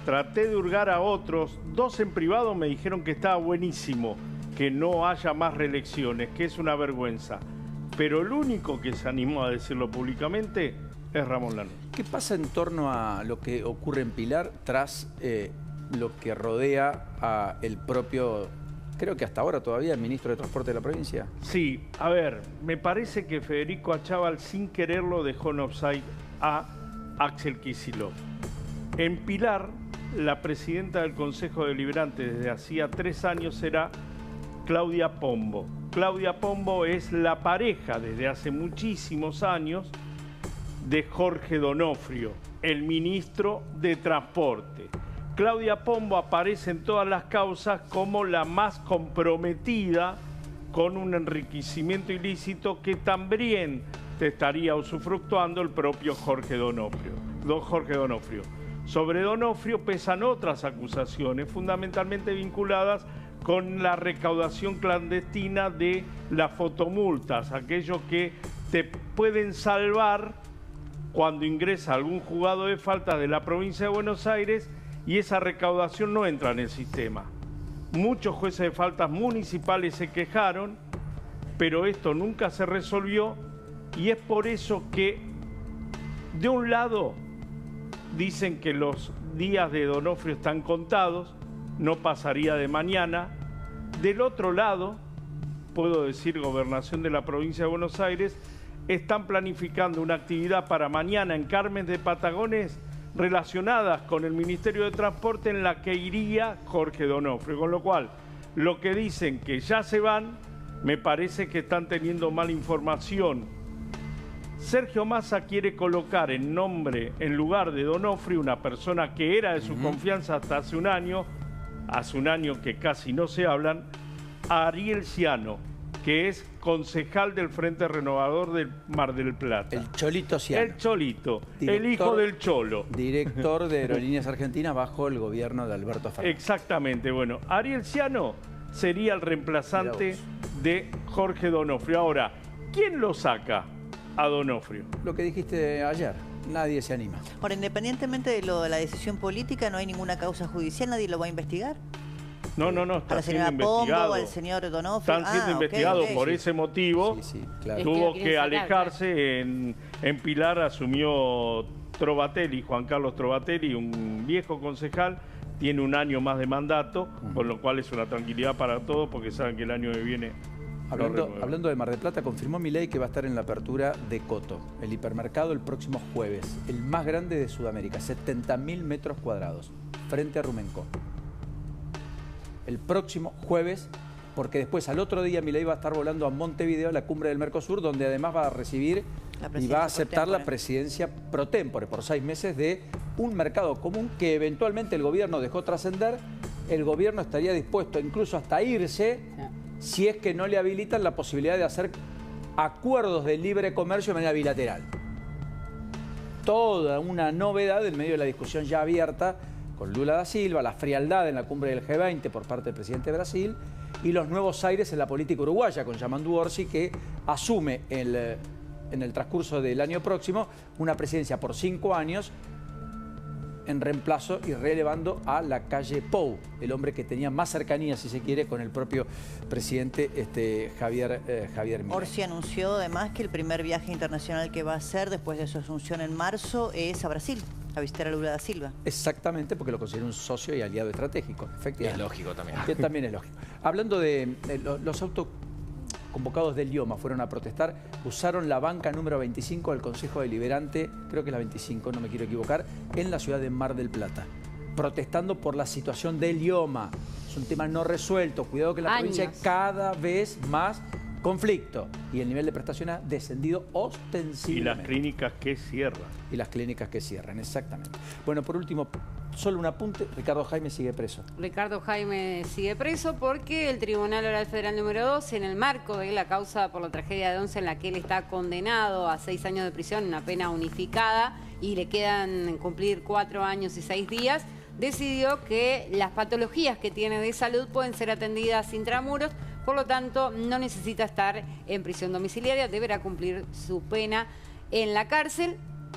traté de hurgar a otros, 2 en privado me dijeron que estaba buenísimo que no haya más reelecciones, que es una vergüenza. Pero el único que se animó a decirlo públicamente es Ramón Lanús. ¿Qué pasa en torno a lo que ocurre en Pilar tras lo que rodea a el propio, creo que hasta ahora todavía, el ministro de Transporte de la provincia? Sí, a ver, me parece que Federico Achával sin quererlo dejó en offside a Axel Kicillof. En Pilar, la presidenta del Consejo Deliberante desde hacía 3 años era Claudia Pombo. Claudia Pombo es la pareja desde hace muchísimos años de Jorge Donofrio, el ministro de Transporte. Claudia Pombo aparece en todas las causas como la más comprometida con un enriquecimiento ilícito que también te estaría usufructuando el propio Jorge Donofrio. Sobre Donofrio pesan otras acusaciones, fundamentalmente vinculadas con la recaudación clandestina de las fotomultas, aquello que te pueden salvar cuando ingresa algún juzgado de faltas de la provincia de Buenos Aires y esa recaudación no entra en el sistema. Muchos jueces de faltas municipales se quejaron, pero esto nunca se resolvió y es por eso que, de un lado, dicen que los días de Donofrio están contados, no pasaría de mañana. Del otro lado, puedo decir, Gobernación de la provincia de Buenos Aires, están planificando una actividad para mañana en Carmen de Patagones relacionadas con el Ministerio de Transporte en la que iría Jorge Donofrio. Con lo cual, lo que dicen que ya se van, me parece que están teniendo mala información. Sergio Massa quiere colocar en lugar de Donofrio, una persona que era de su confianza hasta hace un año que casi no se hablan, a Ariel Ciano, que es concejal del Frente Renovador del Mar del Plata. El Cholito Ciano. El Cholito, el hijo del Cholo. Director de Aerolíneas Argentinas bajo el gobierno de Alberto Fernández. Exactamente, bueno, Ariel Ciano sería el reemplazante de Jorge Donofrio. Ahora, ¿quién lo saca a Donofrio? Lo que dijiste ayer, nadie se anima. Ahora, independientemente de la decisión política, ¿no hay ninguna causa judicial? ¿Nadie lo va a investigar? No, está siendo investigado. Pombo, al señor Donofrio. Están siendo investigados por ese motivo. Claro. Tuvo que alejarse. En Pilar asumió Trovatelli, Juan Carlos Trovatelli, un viejo concejal. Tiene un año más de mandato, con lo cual es una tranquilidad para todos porque saben que el año que viene... Hablando de Mar del Plata, confirmó Milei que va a estar en la apertura de Coto, el hipermercado, el próximo jueves. El más grande de Sudamérica, 70.000 metros cuadrados, frente a Rumenco. El próximo jueves, porque después al otro día Milei va a estar volando a Montevideo, a la cumbre del Mercosur, donde además va a recibir y va a aceptar la presidencia pro tempore por 6 meses de un mercado común que eventualmente el gobierno dejó trascender. El gobierno estaría dispuesto incluso hasta irse si es que no le habilitan la posibilidad de hacer acuerdos de libre comercio de manera bilateral. Toda una novedad en medio de la discusión ya abierta con Lula da Silva, la frialdad en la cumbre del G20 por parte del presidente de Brasil y los nuevos aires en la política uruguaya con Yamandu Orsi, que asume en el transcurso del año próximo una presidencia por 5 años en reemplazo y relevando a Lacalle Pou, el hombre que tenía más cercanía, si se quiere, con el propio presidente Javier Milei. Orsi anunció además que el primer viaje internacional que va a hacer después de su asunción en marzo es a Brasil, a visitar a Lula da Silva. Exactamente, porque lo considera un socio y aliado estratégico, efectivamente. Es lógico también. Que también es lógico. Hablando de los autoconvocados del IOMA fueron a protestar, usaron la banca número 25 del Consejo Deliberante, creo que es la 25, no me quiero equivocar, en la ciudad de Mar del Plata, protestando por la situación del IOMA. Es un tema no resuelto, cuidado que en la provincia hay cada vez más conflicto y el nivel de prestación ha descendido ostensiblemente. Y las clínicas que cierran. Y las clínicas que cierran, exactamente. Bueno, por último, solo un apunte, Ricardo Jaime sigue preso. Ricardo Jaime sigue preso porque el Tribunal Oral Federal número 2, en el marco de la causa por la tragedia de Once, en la que él está condenado a 6 años de prisión, una pena unificada, y le quedan cumplir 4 años y 6 días, decidió que las patologías que tiene de salud pueden ser atendidas intramuros, por lo tanto no necesita estar en prisión domiciliaria, deberá cumplir su pena en la cárcel.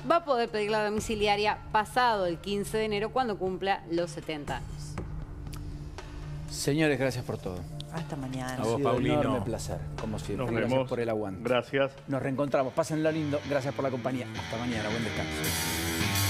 Va a poder pedir la domiciliaria pasado el 15 de enero cuando cumpla los 70 años. Señores, gracias por todo. Hasta mañana. A vos, Paulino. Un enorme placer, como siempre. Nos gracias vemos. por el aguante. Gracias. Nos reencontramos. Pásenlo lindo. Gracias por la compañía. Hasta mañana. Buen descanso.